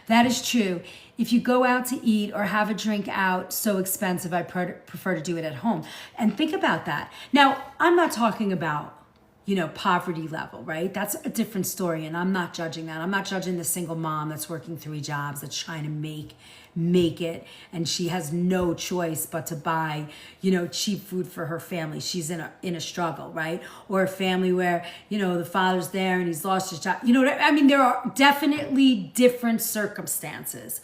That is true. If you go out to eat or have a drink out, so expensive, I prefer to do it at home. And think about that. Now, I'm not talking about, you know, poverty level, right? That's a different story, and I'm not judging that. I'm not judging the single mom that's working 3 jobs, that's trying to make it, and she has no choice but to buy, you know, cheap food for her family. She's in a struggle, right? Or a family where, you know, the father's there and he's lost his job. You know what I mean? There are definitely different circumstances.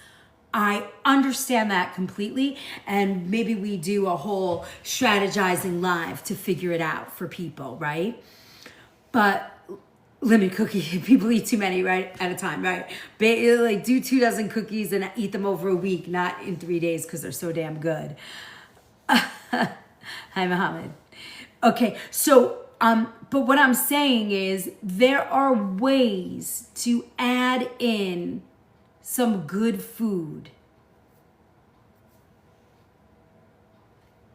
I understand that completely, and maybe we do a whole strategizing live to figure it out for people, right? But limit cookie. People eat too many, right, at a time, right? Like do 2 dozen cookies and eat them over a week, not in 3 days because they're so damn good. Hi, Mohammed. Okay, so but what I'm saying is there are ways to add in some good food.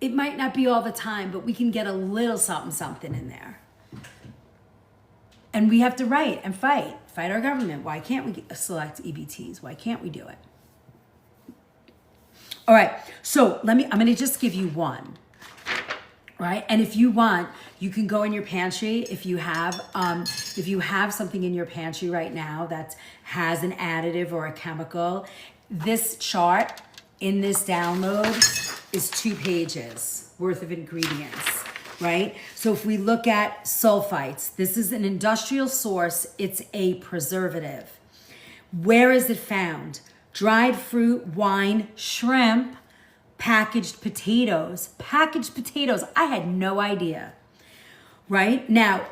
It might not be all the time, but we can get a little something in there. And we have to write and fight our government. Why can't we select EBTs? Why can't we do it? All right, so I'm gonna just give you one, right? And if you want, you can go in your pantry if you have something in your pantry right now that has an additive or a chemical. This chart in this download is 2 pages worth of ingredients, right? So if we look at sulfites, this is an industrial source. It's a preservative. Where is it found? Dried fruit, wine, shrimp, packaged potatoes. Packaged potatoes, I had no idea, right? Now,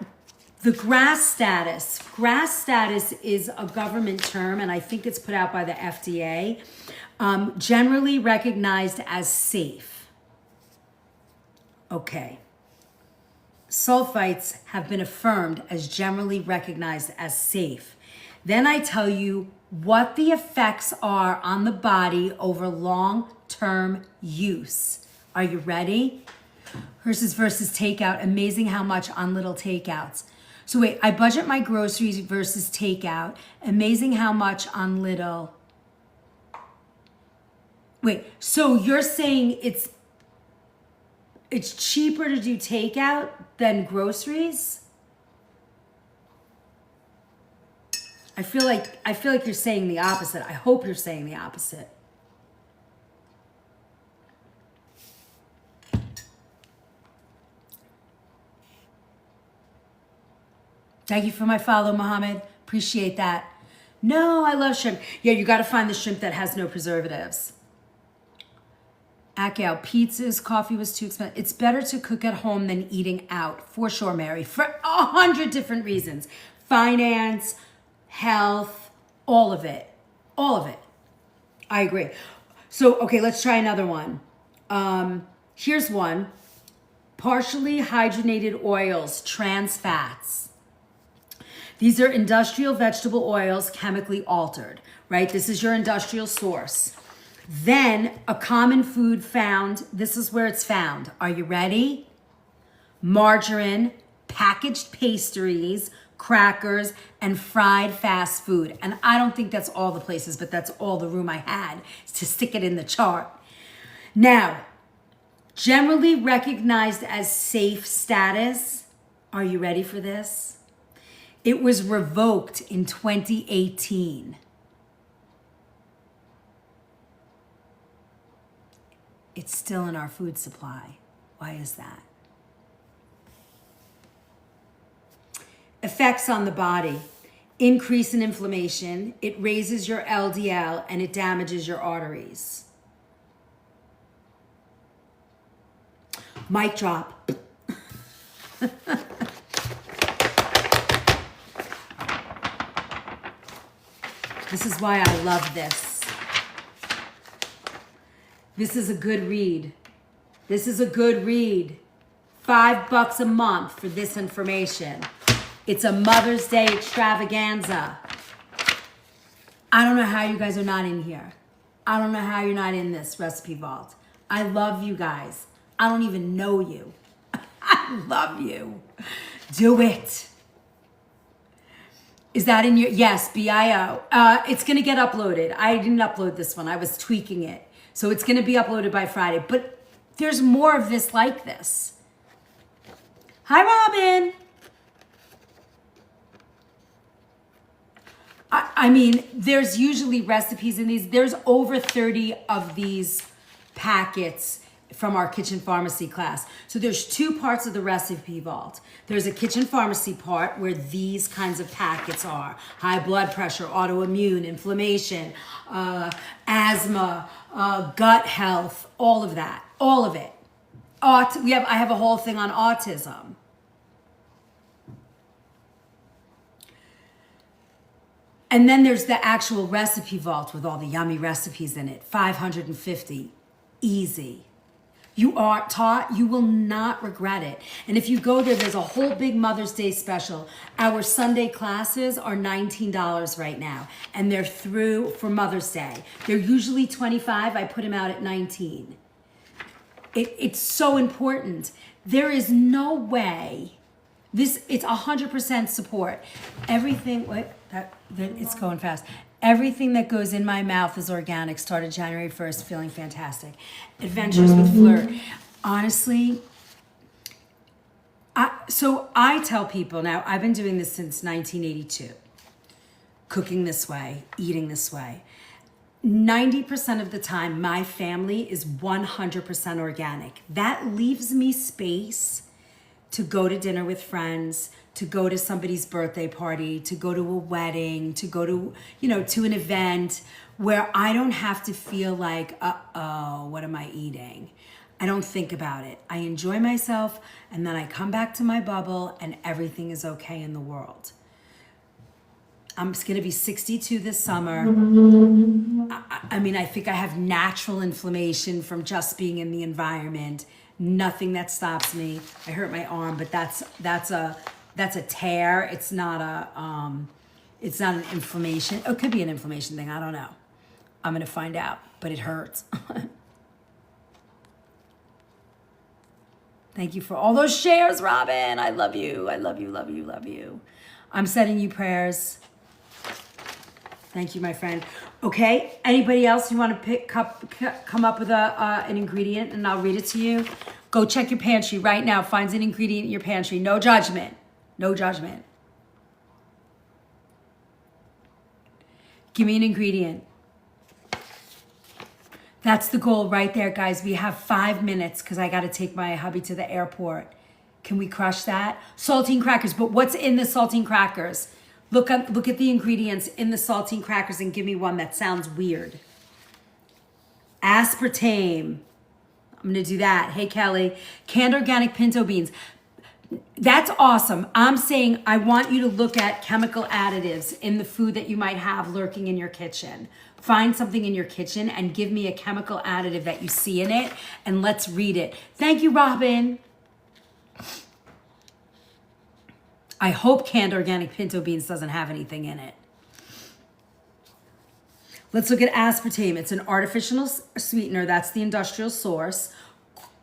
the GRAS status. GRAS status is a government term, and I think it's put out by the FDA, generally recognized as safe. Okay. Sulfites have been affirmed as generally recognized as safe. Then I tell you what the effects are on the body over long-term use. Are you ready? Versus takeout. Amazing how much on little takeouts. So wait, I budget my groceries versus takeout. Amazing how much on little. Wait, so you're saying it's cheaper to do takeout than groceries? I feel like you're saying the opposite. I hope you're saying the opposite. Thank you for my follow, Mohammed. Appreciate that. No, I love shrimp. Yeah, you got to find the shrimp that has no preservatives. Out pizzas, coffee was too expensive. It's better to cook at home than eating out, for sure, Mary, for 100 different reasons. Finance, health, all of it. I agree. So, okay, let's try another one. Here's one. Partially hydrogenated oils, trans fats. These are industrial vegetable oils, chemically altered, right? This is your industrial source. Then a common food found, this is where it's found. Are you ready? Margarine, packaged pastries, crackers, and fried fast food. And I don't think that's all the places, but that's all the room I had to stick it in the chart. Now, generally recognized as safe status. Are you ready for this? It was revoked in 2018. It's still in our food supply. Why is that? Effects on the body. Increase in inflammation. It raises your LDL and it damages your arteries. Mic drop. This is why I love this. This is a good read. This is a good read. $5 a month for this information. It's a Mother's Day extravaganza. I don't know how you guys are not in here. I don't know how you're not in this recipe vault. I love you guys. I don't even know you. I love you. Do it. Is that in your, yes, BIO. It's gonna get uploaded. I didn't upload this one. I was tweaking it. So it's gonna be uploaded by Friday. But there's more of this like this. Hi, Robin. I mean, there's usually recipes in these. There's over 30 of these packets from our kitchen pharmacy class. So there's two parts of the recipe vault. There's a kitchen pharmacy part where these kinds of packets are. High blood pressure, autoimmune, inflammation, asthma, gut health, all of that, all of it. I have a whole thing on autism. And then there's the actual recipe vault with all the yummy recipes in it. 550. Easy. You are taught, you will not regret it. And if you go there, there's a whole big Mother's Day special. Our Sunday classes are $19 right now. And they're through for Mother's Day. They're usually $25. I put them out at $19. It's so important. There is no way. It's 100% support. Everything, it's going fast. Everything that goes in my mouth is organic. Started January 1st, feeling fantastic. Adventures with Fleur. Honestly, I tell people now, I've been doing this since 1982. Cooking this way, eating this way. 90% of the time, my family is 100% organic. That leaves me space to go to dinner with friends, to go to somebody's birthday party, to go to a wedding, to go to, to an event where I don't have to feel like, uh-oh, what am I eating? I don't think about it. I enjoy myself, and then I come back to my bubble, and everything is okay in the world. I'm going to be 62 this summer. I think I have natural inflammation from just being in the environment. Nothing that stops me. I hurt my arm, but that's a tear. It's not an inflammation. Oh, it could be an inflammation thing. I don't know. I'm gonna find out, but it hurts. Thank you for all those shares, Robin. I love you. I love you. Love you. Love you. I'm sending you prayers. Thank you, my friend. Okay, anybody else you want to come up with an ingredient, and I'll read it to you? Go check your pantry right now. Find an ingredient in your pantry. No judgment. No judgment. Give me an ingredient. That's the goal right there, guys. We have 5 minutes because I got to take my hubby to the airport. Can we crush that? Saltine crackers. But what's in the saltine crackers? Look at the ingredients in the saltine crackers and give me one that sounds weird. Aspartame. I'm going to do that. Hey, Kelly. Canned organic pinto beans. That's awesome. I'm saying I want you to look at chemical additives in the food that you might have lurking in your kitchen. Find something in your kitchen and give me a chemical additive that you see in it, and let's read it. Thank you, Robin. I hope canned organic pinto beans doesn't have anything in it. Let's look at aspartame. It's an artificial sweetener. That's the industrial source.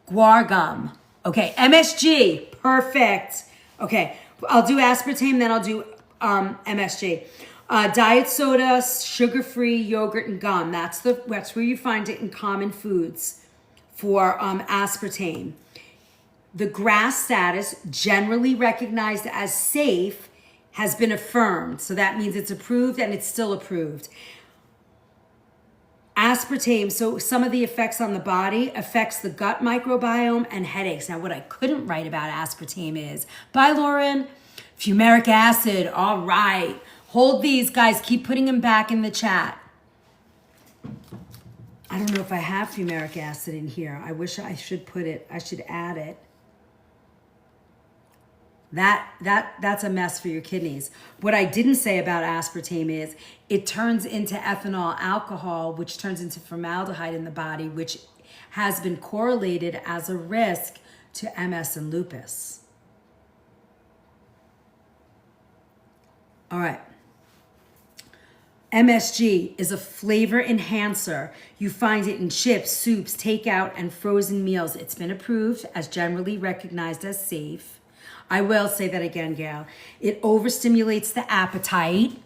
Guar gum. Okay, MSG. Perfect. Okay, I'll do aspartame, then I'll do MSG. Diet soda, sugar-free yogurt, and gum. That's where you find it in common foods for aspartame. The GRAS status, generally recognized as safe, has been affirmed. So that means it's approved, and it's still approved. Aspartame, so some of the effects on the body affects the gut microbiome and headaches. Now, what I couldn't write about aspartame is, bye, Lauren, fumaric acid. All right. Hold these, guys. Keep putting them back in the chat. I don't know if I have fumaric acid in here. I wish I should put it. I should add it. That's a mess for your kidneys. What I didn't say about aspartame is it turns into ethanol alcohol, which turns into formaldehyde in the body, which has been correlated as a risk to MS and lupus. All right. MSG is a flavor enhancer. You find it in chips, soups, takeout, and frozen meals. It's been approved as generally recognized as safe. I will say that again, Gail. It overstimulates the appetite.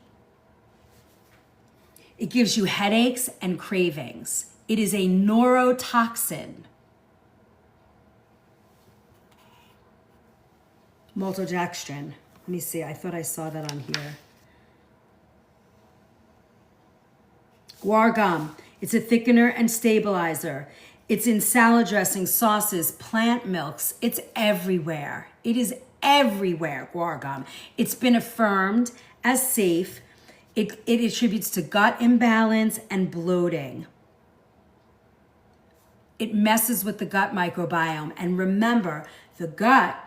It gives you headaches and cravings. It is a neurotoxin. Maltodextrin. Let me see. I thought I saw that on here. Guar gum. It's a thickener and stabilizer. It's in salad dressings, sauces, plant milks. It's everywhere. It is everywhere, guar gum. It's been affirmed as safe. It attributes to gut imbalance and bloating. It messes with the gut microbiome. And remember, the gut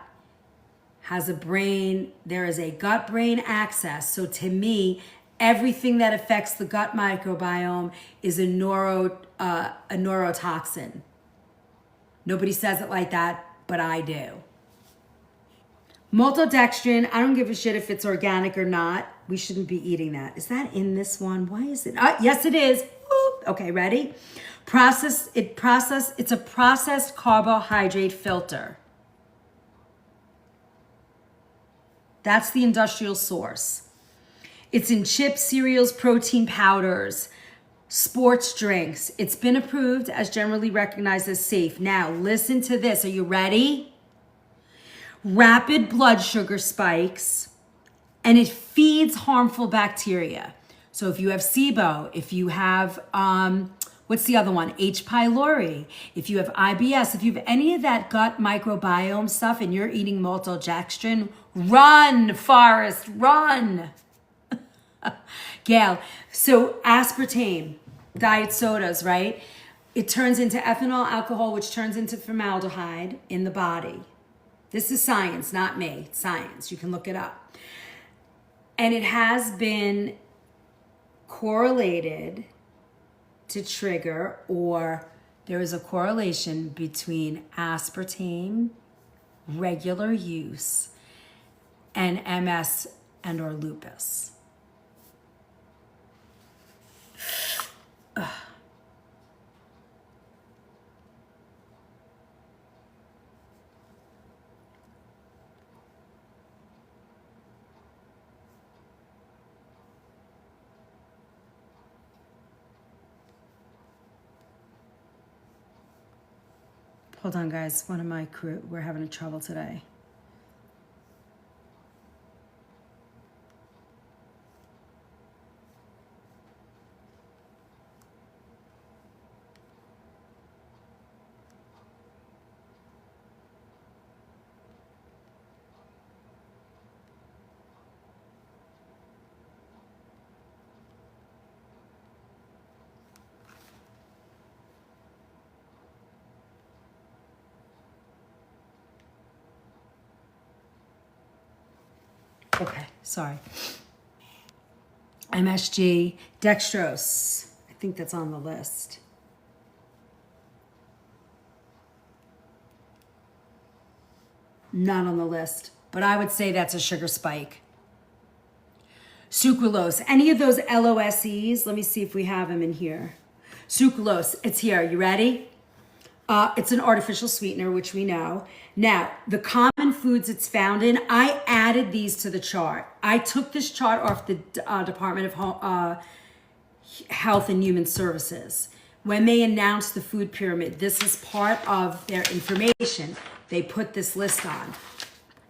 has a brain. There is a gut-brain axis. So to me, Everything that affects the gut microbiome is a neurotoxin. Nobody says it like that, but I do. Maltodextrin, I don't give a shit if it's organic or not. We shouldn't be eating that. Is that in this one? Why is it? Yes, it is. Ooh. Okay, ready? It's a processed carbohydrate filter. That's the industrial source. It's in chips, cereals, protein powders, sports drinks. It's been approved as generally recognized as safe. Now, listen to this. Are you ready? Rapid blood sugar spikes, and it feeds harmful bacteria. So if you have SIBO, if you have, what's the other one? H. pylori. If you have IBS, if you have any of that gut microbiome stuff and you're eating maltodextrin, run, Forrest, run. Gail, so aspartame, diet sodas, right? It turns into ethanol alcohol, which turns into formaldehyde in the body. This is science, not me. It's science. You can look it up. And it has been correlated to trigger, or there is a correlation between aspartame, regular use, and MS and or lupus. Ugh. Hold on, guys. One of my crew, we're having trouble today. Okay, sorry. MSG, dextrose. I think that's on the list. Not on the list, but I would say that's a sugar spike. Sucralose, any of those LOSEs, let me see if we have them in here. Sucralose, it's here. You ready? It's an artificial sweetener, which we know. Now, the common foods it's found in, I added these to the chart. I took this chart off the Department of Health and Human Services. When they announced the food pyramid, this is part of their information. They put this list on.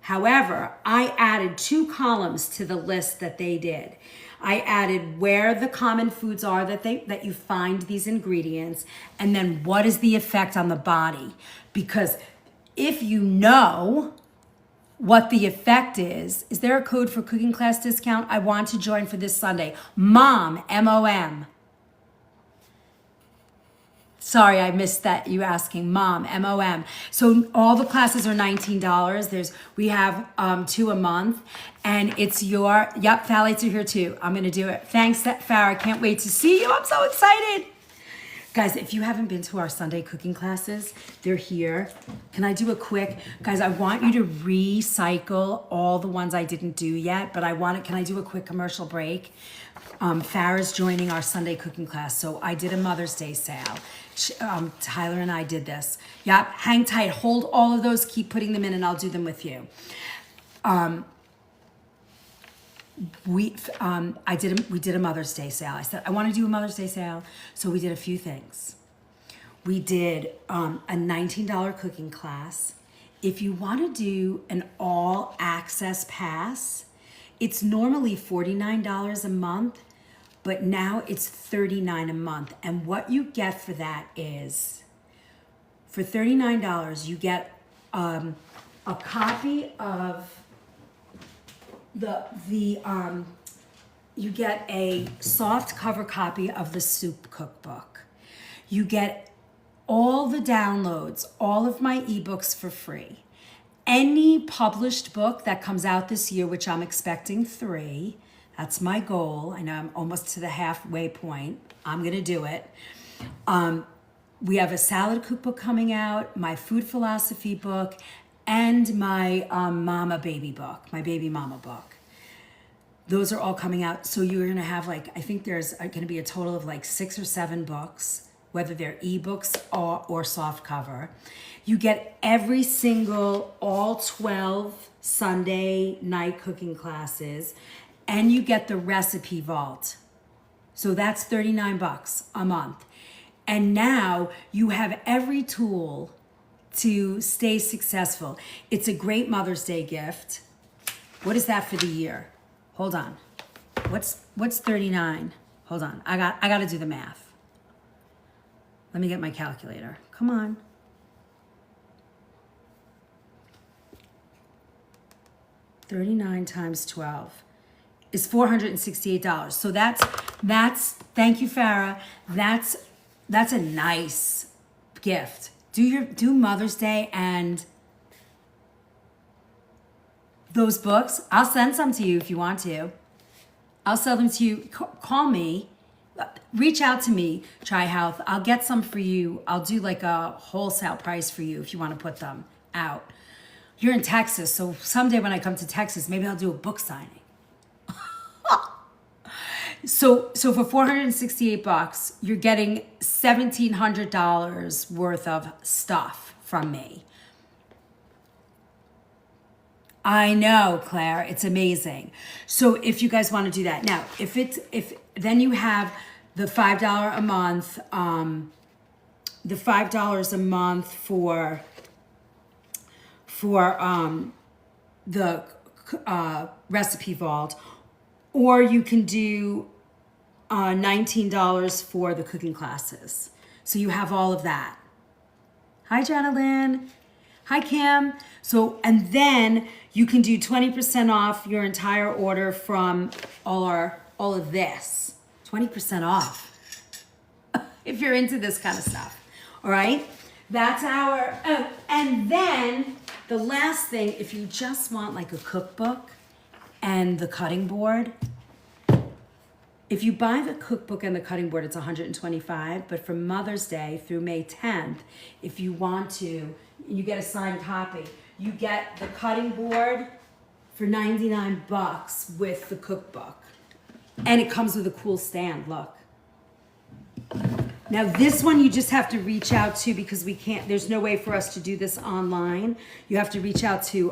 However, I added 2 columns to the list that they did. I added where the common foods are that you find these ingredients, and then what is the effect on the body. Because if you know what the effect is there a code for cooking class discount? I want to join for this Sunday. MOM, M-O-M. Sorry, I missed that. You asking, MOM, M-O-M. So all the classes are $19. We have 2 a month, and it's your, yep, phthalates are here too. I'm gonna do it. Thanks, Farah. Can't wait to see you. I'm so excited. Guys, if you haven't been to our Sunday cooking classes, they're here. Can I do a quick, guys, I want you to recycle all the ones I didn't do yet, but can I do a quick commercial break? Farah's joining our Sunday cooking class. So I did a Mother's Day sale. Tyler and I did this. Yep, hang tight, hold all of those, keep putting them in, and I'll do them with you. We did a Mother's Day sale. I said, I want to do a Mother's Day sale. So we did a few things. We did a $19 cooking class. If you want to do an all access pass, it's normally $49 a month, but now it's $39 a month. And what you get for that is, for $39, you get a copy of you get a soft cover copy of the soup cookbook. You get all the downloads, all of my ebooks for free. Any published book that comes out this year, which I'm expecting 3, That's my goal. I know I'm almost to the halfway point. I'm going to do it. We have a salad cookbook coming out, my food philosophy book, and my mama baby book, my baby mama book. Those are all coming out. So you're going to have I think there's going to be a total of 6 or 7 books, whether they're ebooks or soft cover. You get every single, all 12 Sunday night cooking classes, and you get the recipe vault. So that's $39 a month. And now you have every tool to stay successful. It's a great Mother's Day gift. What is that for the year? Hold on. What's 39? Hold on. I got to do the math. Let me get my calculator. Come on. $39 times 12 is $468. So that's thank you, Farah. That's a nice gift. Do Mother's Day and those books. I'll send some to you if you want to. I'll sell them to you. Call me. Reach out to me, Try Health. I'll get some for you. I'll do a wholesale price for you if you want to put them out. You're in Texas, so someday when I come to Texas, maybe I'll do a book signing. So for $468, you're getting $1,700 worth of stuff from me. I know, Claire, it's amazing. So if you guys want to do that. Now, if then you have the $5 a month, the $5 a month for the recipe vault, or you can do $19 for the cooking classes. So you have all of that. Hi, Jonathan. Hi, Kim. So, and then you can do 20% off your entire order from all of this. 20% off. If you're into this kind of stuff. All right? That's our, and then the last thing, if you just want a cookbook and the cutting board, if you buy the cookbook and the cutting board, it's $125. But from Mother's Day through May 10th, if you want to, you get a signed copy. You get the cutting board for $99 with the cookbook. And it comes with a cool stand, look. Now this one you just have to reach out to because there's no way for us to do this online. You have to reach out to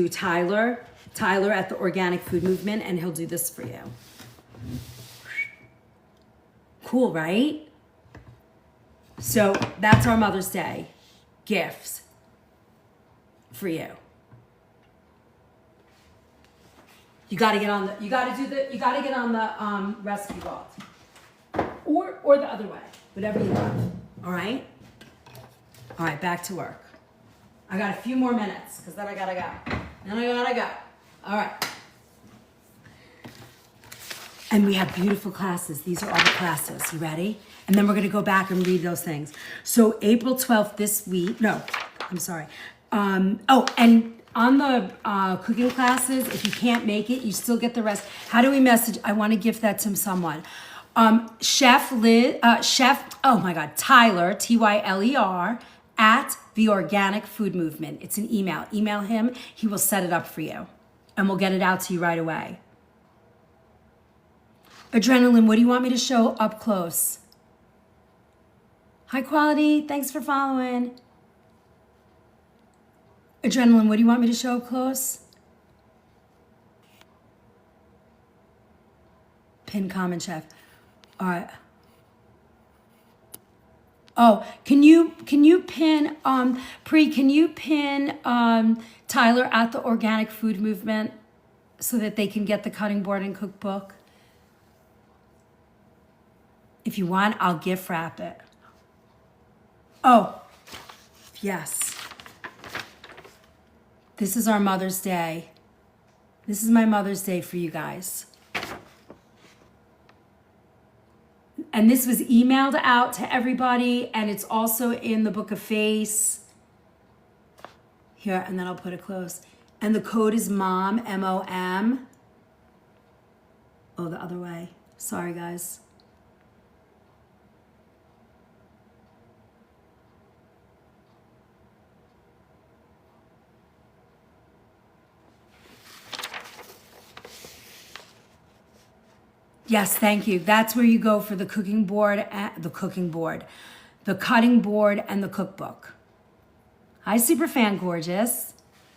Tyler at the Organic Food Movement, and he'll do this for you. Cool, right? So that's our Mother's Day gifts for you. You got to get on the recipe vault, or the other way, whatever you love. All right. All right, back to work. I got a few more minutes because then I gotta go. All right. And we have beautiful classes. These are all the classes. You ready? And then we're going to go back and read those things. So April 12th this week. No, I'm sorry. And on the cooking classes, if you can't make it, you still get the rest. How do we message? I want to gift that to someone. Chef, Tyler, Tyler, at the Organic Food Movement. It's an email. Email him. He will set it up for you. And we'll get it out to you right away. Adrenaline, what do you want me to show up close? High quality, thanks for following. Adrenaline, what do you want me to show up close? Pin comment, chef. All right. Oh, can you pin can you pin Tyler at the Organic Food Movement so that they can get the cutting board and cookbook? If you want, I'll gift wrap it. Oh, yes. This is our Mother's Day. This is my Mother's Day for you guys. And this was emailed out to everybody, and it's also in the Book of Face. Here, and then I'll put it close. And the code is MOM, M-O-M. Oh, the other way. Sorry, guys. Yes, thank you. That's where you go for the cutting board, and the cutting board and the cookbook. Hi, Superfan Gorgeous.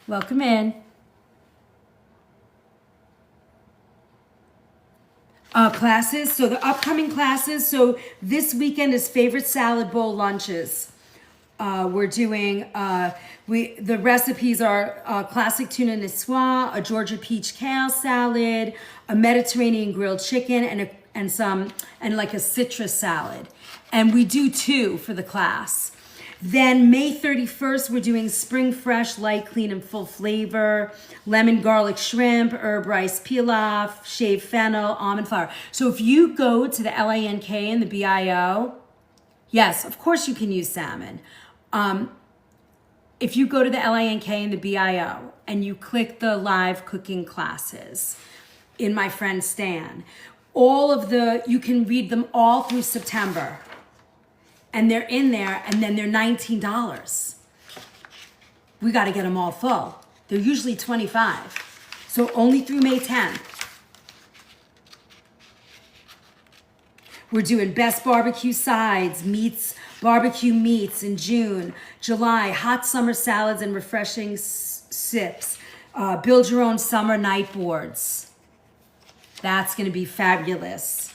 Welcome in. Classes. So the upcoming classes. So this weekend is favorite salad bowl lunches. We're doing the recipes are classic tuna niçoise, a Georgia peach kale salad, a Mediterranean grilled chicken, and like a citrus salad. And we do 2 for the class. Then May 31st, we're doing spring fresh, light, clean, and full flavor, lemon garlic shrimp, herb rice pilaf, shaved fennel, almond flour. So if you go to the LANK and the BIO, yes, of course you can use salmon. If you go to the LANK and the BIO and you click the live cooking classes in my friend Stan, you can read them all through September. And they're in there, and then they're $19. We got to get them all full. They're usually $25. So only through May 10th. We're doing best barbecue sides, barbecue meats in June. July, hot summer salads and refreshing sips. Build your own summer night boards. That's going to be fabulous.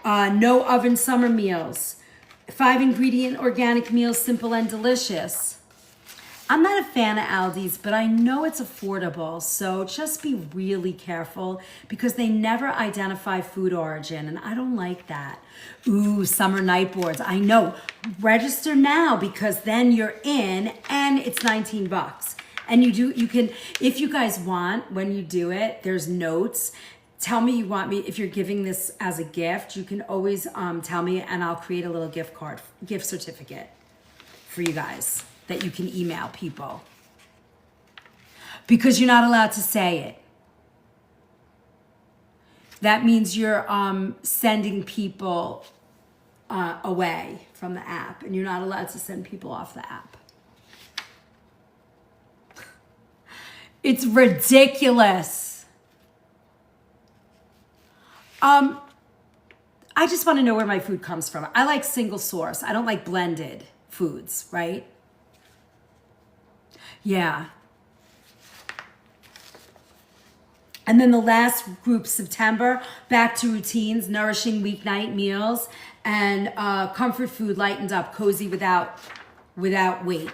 No oven summer meals. 5 ingredient organic meals, simple and delicious. I'm not a fan of Aldi's, but I know it's affordable, so just be really careful because they never identify food origin, and I don't like that. Ooh, summer night boards. I know. Register now because then you're in, and it's $19. And you can, if you guys want, when you do it, there's notes. Tell me you want me, if you're giving this as a gift, you can always tell me and I'll create a little gift certificate for you guys that you can email people. Because you're not allowed to say it. That means you're sending people away from the app, and you're not allowed to send people off the app. It's ridiculous. I just want to know where my food comes from. I like single source. I don't like blended foods, right? Yeah. And then the last group, September, back to routines, nourishing weeknight meals, and comfort food lightened up, cozy without weight.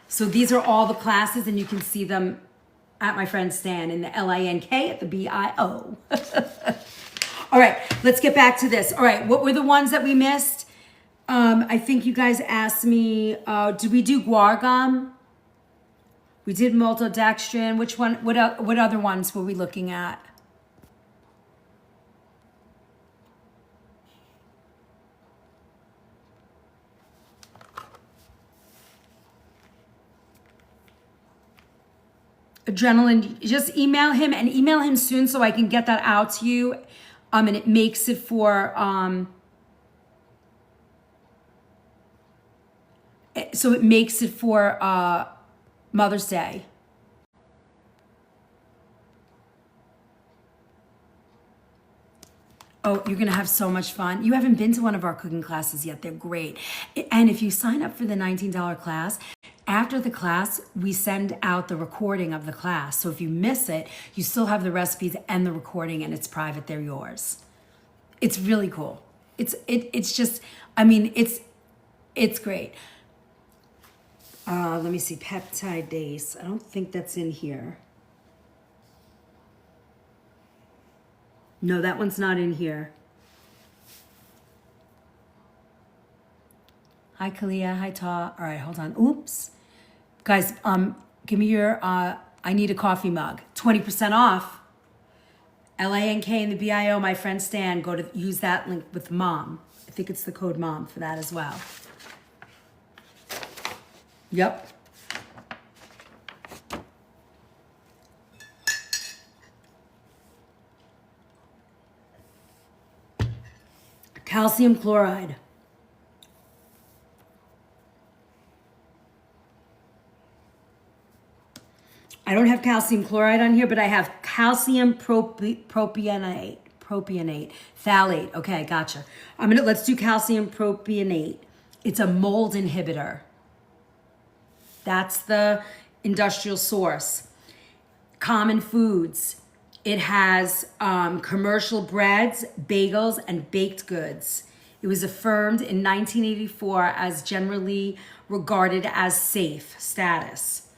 So these are all the classes, and you can see them at my friend Stan in the LANK at the BIO. All right, let's get back to this. All right, what were the ones that we missed? I think you guys asked me, did we do guar gum? We did maltodextrin. Which one? What other ones were we looking at? Adrenaline, just email him and email him soon so I can get that out to you. And it makes it for, it makes it for Mother's Day. Oh, you're going to have so much fun. You haven't been to one of our cooking classes yet. They're great. And if you sign up for the $19 class, after the class, we send out the recording of the class. So if you miss it, you still have the recipes and the recording, and it's private. They're yours. It's really cool. It's just, I mean, it's great. Let me see, peptidase. I don't think that's in here. No, that one's not in here. Hi, Kalia. Hi, Ta. All right, hold on. Oops. Guys, give me your, I need a coffee mug. 20% off. LANK and the BIO, my friend Stan, go to use that link with mom. I think it's the code mom for that as well. Yep. Calcium chloride. I don't have calcium chloride on here, but I have calcium propionate, phthalate. Okay, gotcha. Let's do calcium propionate. It's a mold inhibitor. That's the industrial source. Common foods. It has commercial breads, bagels, and baked goods. It was affirmed in 1984 as generally regarded as safe status.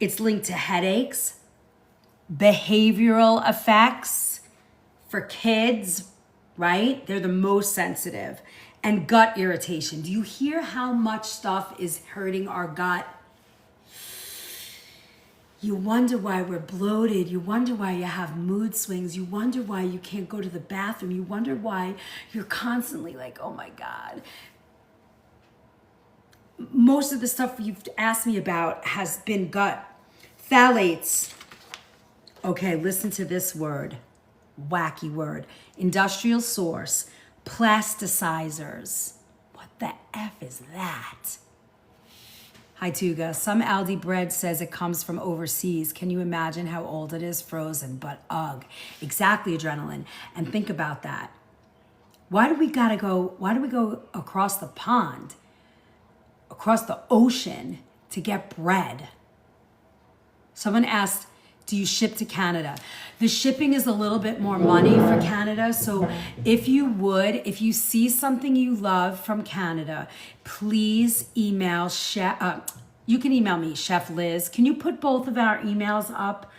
It's linked to headaches, behavioral effects for kids, right? They're the most sensitive. And gut irritation. Do you hear how much stuff is hurting our gut? You wonder why we're bloated. You wonder why you have mood swings. You wonder why you can't go to the bathroom. You wonder why you're constantly like, oh my God. Most of the stuff you've asked me about has been gut. Phthalates. Okay, listen to this word. Wacky word. Industrial source. Plasticizers. What the F is that? Hi, Tuga. Some Aldi bread says it comes from overseas. Can you imagine how old it is? Frozen, but ugh. Exactly, Adrenaline. And think about that. Why do we go across the pond, across the ocean to get bread? Someone asked, do you ship to Canada? The shipping is a little bit more money for Canada. So if you see something you love from Canada, please email Chef. You can email me, Chef Liz. Can you put both of our emails up,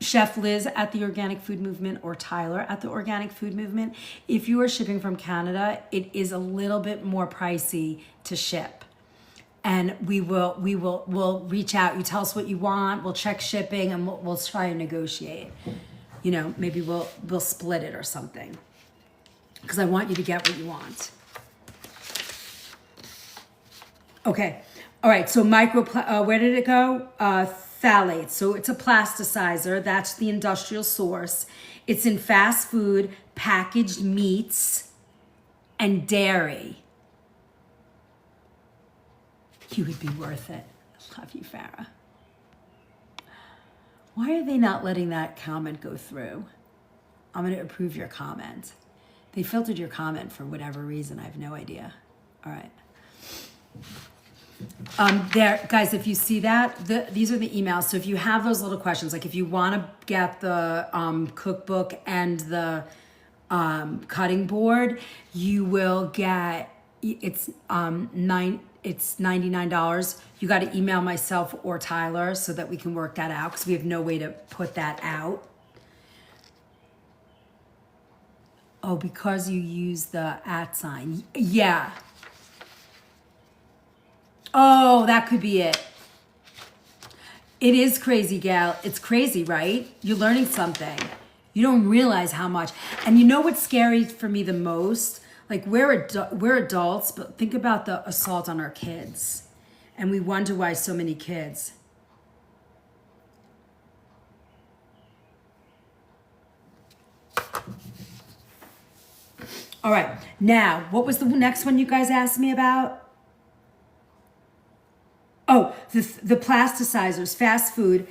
Chef Liz at the Organic Food Movement or Tyler at the Organic Food Movement? If you are shipping from Canada, it is a little bit more pricey to ship. And we'll reach out. You tell us what you want. We'll check shipping and we'll try and negotiate. You know, maybe we'll split it or something. Because I want you to get what you want. Okay. All right. So where did it go? Phthalates. So it's a plasticizer. That's the industrial source. It's in fast food, packaged meats, and dairy. You would be worth it. I love you, Farah. Why are they not letting that comment go through? I'm going to approve your comment. They filtered your comment for whatever reason. I have no idea. All right. There, guys, if you see that, these are the emails. So if you have those little questions, like if you want to get the cookbook and the cutting board, you will get, it's $99. You got to email myself or Tyler so that we can work that out because we have no way to put that out. Oh, because you use the @ Yeah. Oh, that could be it. It is crazy, gal. It's crazy, right? You're learning something. You don't realize how much. And you know what's scary for me the most? Like we're adults, but think about the assault on our kids. And we wonder why so many kids. All right, now, what was the next one you guys asked me about? Oh, the plasticizers, fast food.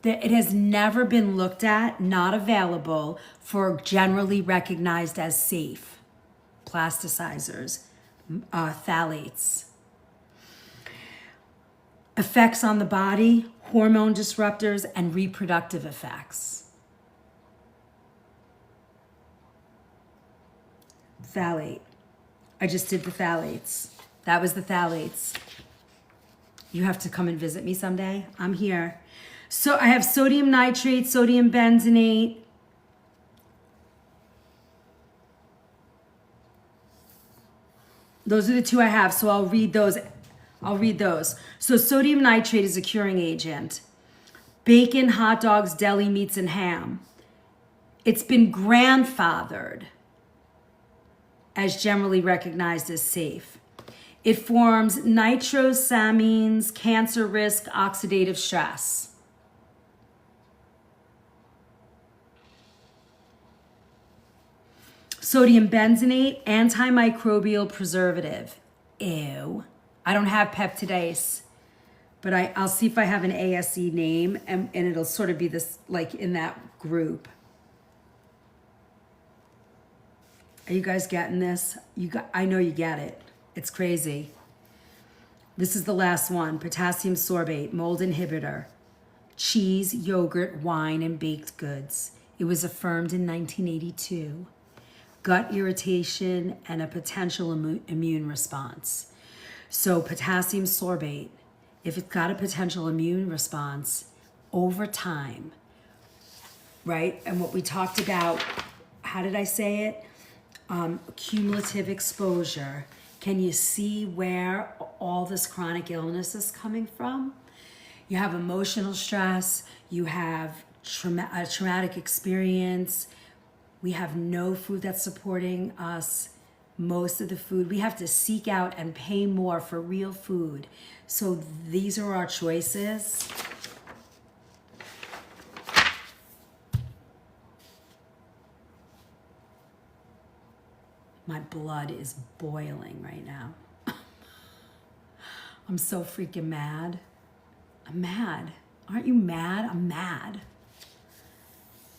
It has never been looked at, not available, for generally recognized as safe. Plasticizers, phthalates. Effects on the body, hormone disruptors, and reproductive effects. Phthalate. I just did the phthalates. That was the phthalates. You have to come and visit me someday. I'm here. So I have sodium nitrate, sodium benzenate. Those are the two I have, so I'll read those. So sodium nitrate is a curing agent. Bacon, hot dogs, deli meats, and ham. It's been grandfathered as generally recognized as safe. It forms nitrosamines, cancer risk, oxidative stress. Sodium benzenate, antimicrobial preservative. Ew. I don't have peptidase, but I'll see if I have an ASE name, and it'll sort of be this, like in that group. Are you guys getting this? I know you get it. It's crazy. This is the last one. Potassium sorbate, mold inhibitor. Cheese, yogurt, wine, and baked goods. It was affirmed in 1982. Gut irritation and a potential immune response. So potassium sorbate, if it's got a potential immune response over time, right? And what we talked about, how did I say it? Cumulative exposure. Can you see where all this chronic illness is coming from? You have emotional stress, you have a traumatic experience, we have no food that's supporting us. Most of the food, we have to seek out and pay more for real food. So these are our choices. My blood is boiling right now. I'm so freaking mad. I'm mad. Aren't you mad? I'm mad.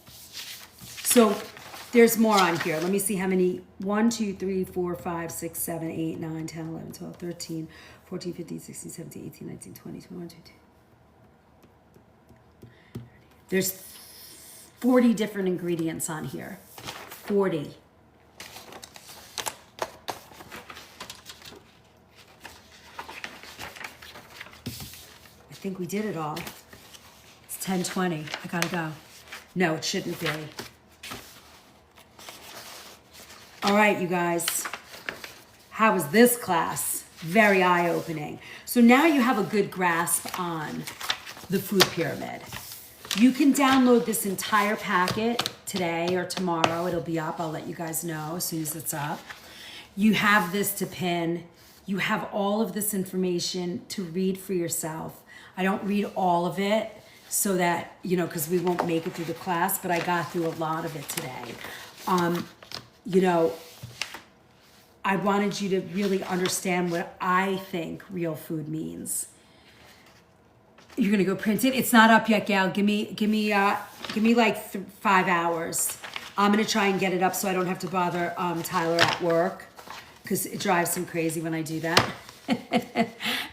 So there's more on here. Let me see how many. 1, 2, 3, 4, 5, 6, 7, 8, 9, 10, 11, 12, 13, 14, 15, 16, 17, 18, 19, 20, 21, 22. There's 40 different ingredients on here. 40. I think we did it all. It's 10:20. I gotta go. No, it shouldn't be. All right, you guys. How was this class? Very eye-opening. So now you have a good grasp on the food pyramid. You can download this entire packet today or tomorrow. It'll be up. I'll let you guys know as soon as it's up. You have this to pin. You have all of this information to read for yourself. I don't read all of it so that, because we won't make it through the class, but I got through a lot of it today. I wanted you to really understand what I think real food means. You're gonna go print it. It's not up yet, Gail. Give me like 5 hours. I'm gonna try and get it up so I don't have to bother Tyler at work, because it drives him crazy when I do that.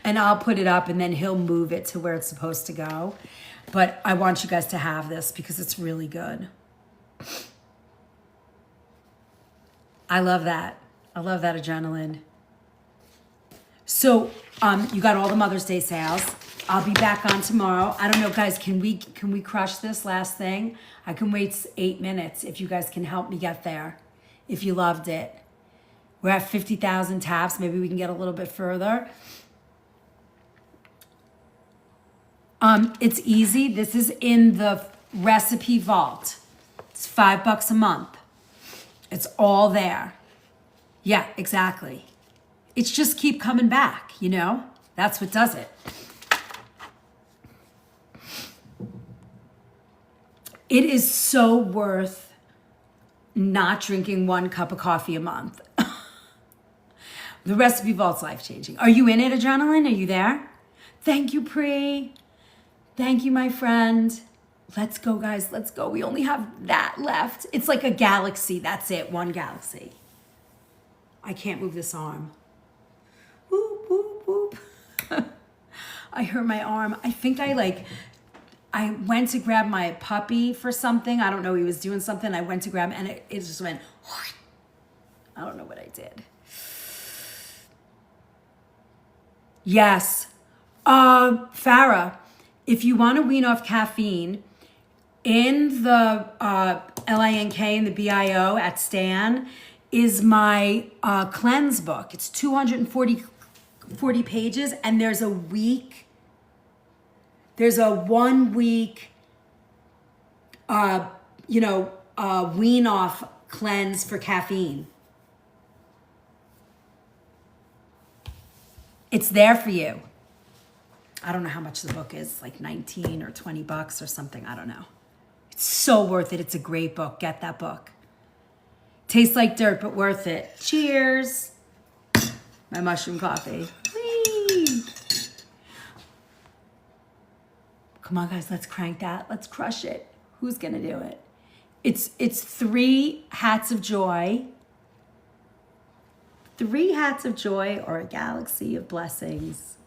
And I'll put it up and then he'll move it to where it's supposed to go. But I want you guys to have this because it's really good. I love that. I love that adrenaline. So you got all the Mother's Day sales. I'll be back on tomorrow. I don't know, guys, can we crush this last thing? I can wait 8 minutes if you guys can help me get there, if you loved it. We're at 50,000 taps. Maybe we can get a little bit further. It's easy. This is in the recipe vault. It's $5 a month. It's all there. Yeah, exactly. It's just keep coming back, That's what does it. It is so worth not drinking 1 cup of coffee a month. The recipe vault's life-changing. Are you in it, Adrenaline? Are you there? Thank you, Pri. Thank you, my friend. Let's go, guys. Let's go. We only have that left. It's like a galaxy. That's it. 1 galaxy. I can't move this arm. Whoop, whoop, whoop. I hurt my arm. I think I went to grab my puppy for something. I don't know. He was doing something. I went to grab him and it just went. I don't know what I did. Yes. Farah, if you want to wean off caffeine, in the LINK and the BIO at Stan is my cleanse book. It's 240 pages, and there's a 1 week, wean off cleanse for caffeine. It's there for you. I don't know how much the book is, like 19 or 20 bucks or something. I don't know. It's so worth it. It's a great book. Get that book. Tastes like dirt, but worth it. Cheers. My mushroom coffee. Whee! Come on, guys, let's crank that. Let's crush it. Who's gonna do it? It's 3 hats of joy. 3 hats of joy or a galaxy of blessings.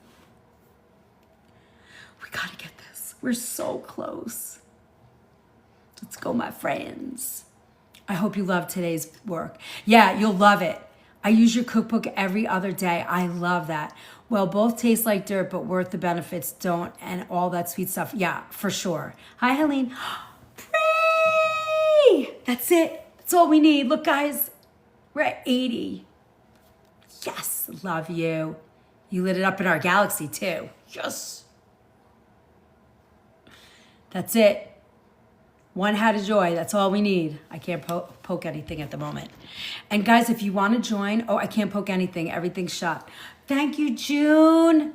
We gotta get this. We're so close. Let's go, my friends. I hope you love today's work. Yeah, you'll love it. I use your cookbook every other day. I love that. Well, both taste like dirt, but worth the benefits don't, and all that sweet stuff. Yeah, for sure. Hi, Helene. Pray! That's it. That's all we need. Look, guys, we're at 80. Yes, love you. You lit it up in our galaxy, too. Yes. That's it. 1 hat of joy. That's all we need. I can't poke anything at the moment. And guys, if you want to join, I can't poke anything. Everything's shut. Thank you, June. You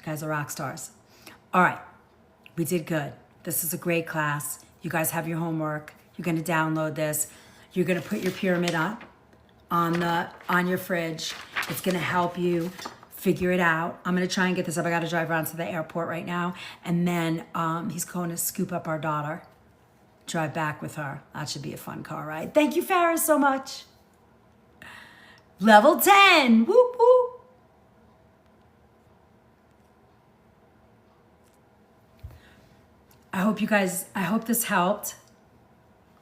guys are rock stars. All right. We did good. This is a great class. You guys have your homework. You're going to download this. You're going to put your pyramid up on your fridge. It's going to help you figure it out. I'm going to try and get this up. I got to drive around to the airport right now. And then he's going to scoop up our daughter, drive back with her. That should be a fun car ride. Thank you, Farah, so much. Level 10. Whoop, whoop. I hope this helped.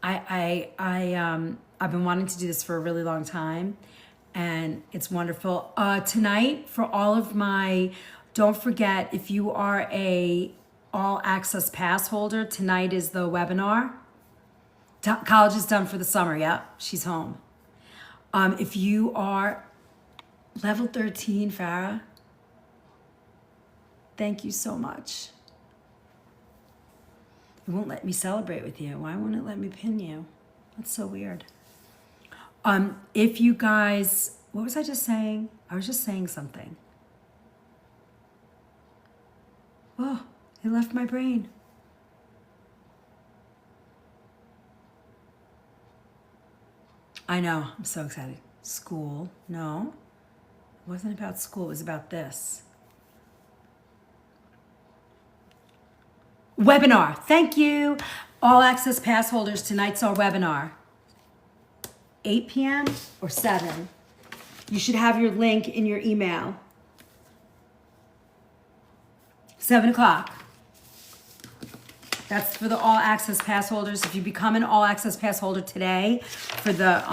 I've been wanting to do this for a really long time, and it's wonderful. Tonight, for all of don't forget, if you are a all access pass holder, tonight is the webinar. College is done for the summer. Yep, she's home. If you are level 13, Farah, thank you so much. It won't let me celebrate with you. Why won't it let me pin you? That's so weird. If you guys, what was I just saying? I was just saying something. Oh, it left my brain. I know, I'm so excited. School, no. It wasn't about school, it was about this. Webinar, thank you. All access pass holders, tonight's our webinar. 8 p.m. or 7. You should have your link in your email. 7 o'clock. That's for the all access pass holders. If you become an all access pass holder today for the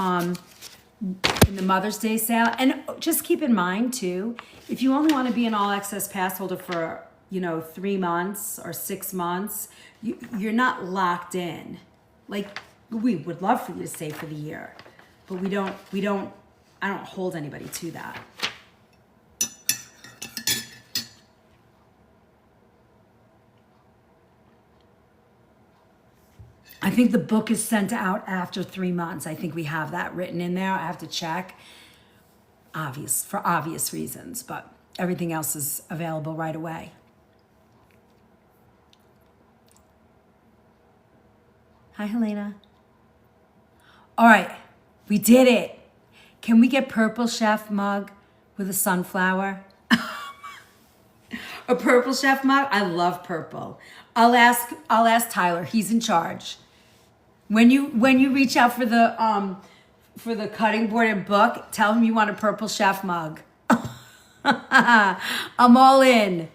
in the Mother's Day sale, and just keep in mind too, if you only want to be an all access pass holder for 3 months or 6 months, you're not locked in. Like, we would love for you to stay for the year, but I don't hold anybody to that. I think the book is sent out after 3 months. I think we have that written in there. I have to check, for obvious reasons, but everything else is available right away. Hi, Helena. All right, we did it. Can we get purple chef mug with a sunflower? A purple chef mug? I love purple. I'll ask Tyler. He's in charge. When you reach out for the cutting board and book, tell him you want a purple chef mug. I'm all in.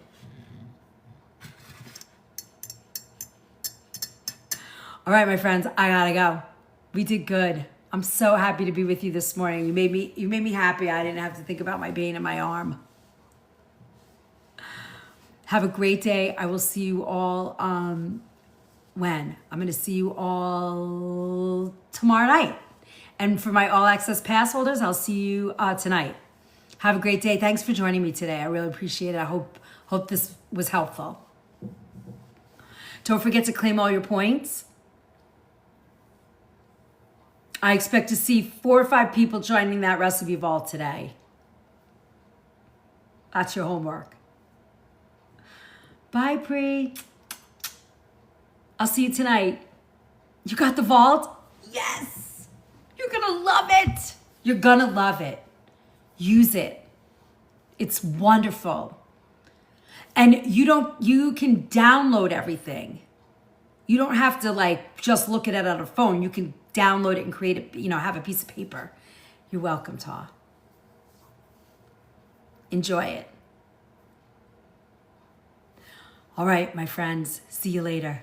All right, my friends, I gotta go. We did good. I'm so happy to be with you this morning. You made me happy. I didn't have to think about my pain in my arm. Have a great day. I will see you all when? I'm going to see you all tomorrow night. And for my all access pass holders, I'll see you tonight. Have a great day. Thanks for joining me today. I really appreciate it. I hope this was helpful. Don't forget to claim all your points. I expect to see 4 or 5 people joining that recipe vault today. That's your homework. Bye, Pri. I'll see you tonight. You got the vault? Yes. You're gonna love it. You're gonna love it. Use it. It's wonderful. And you can download everything. You don't have to like just look at it on a phone. You can download it and create it, have a piece of paper. You're welcome, Ta. Enjoy it. All right, my friends. See you later.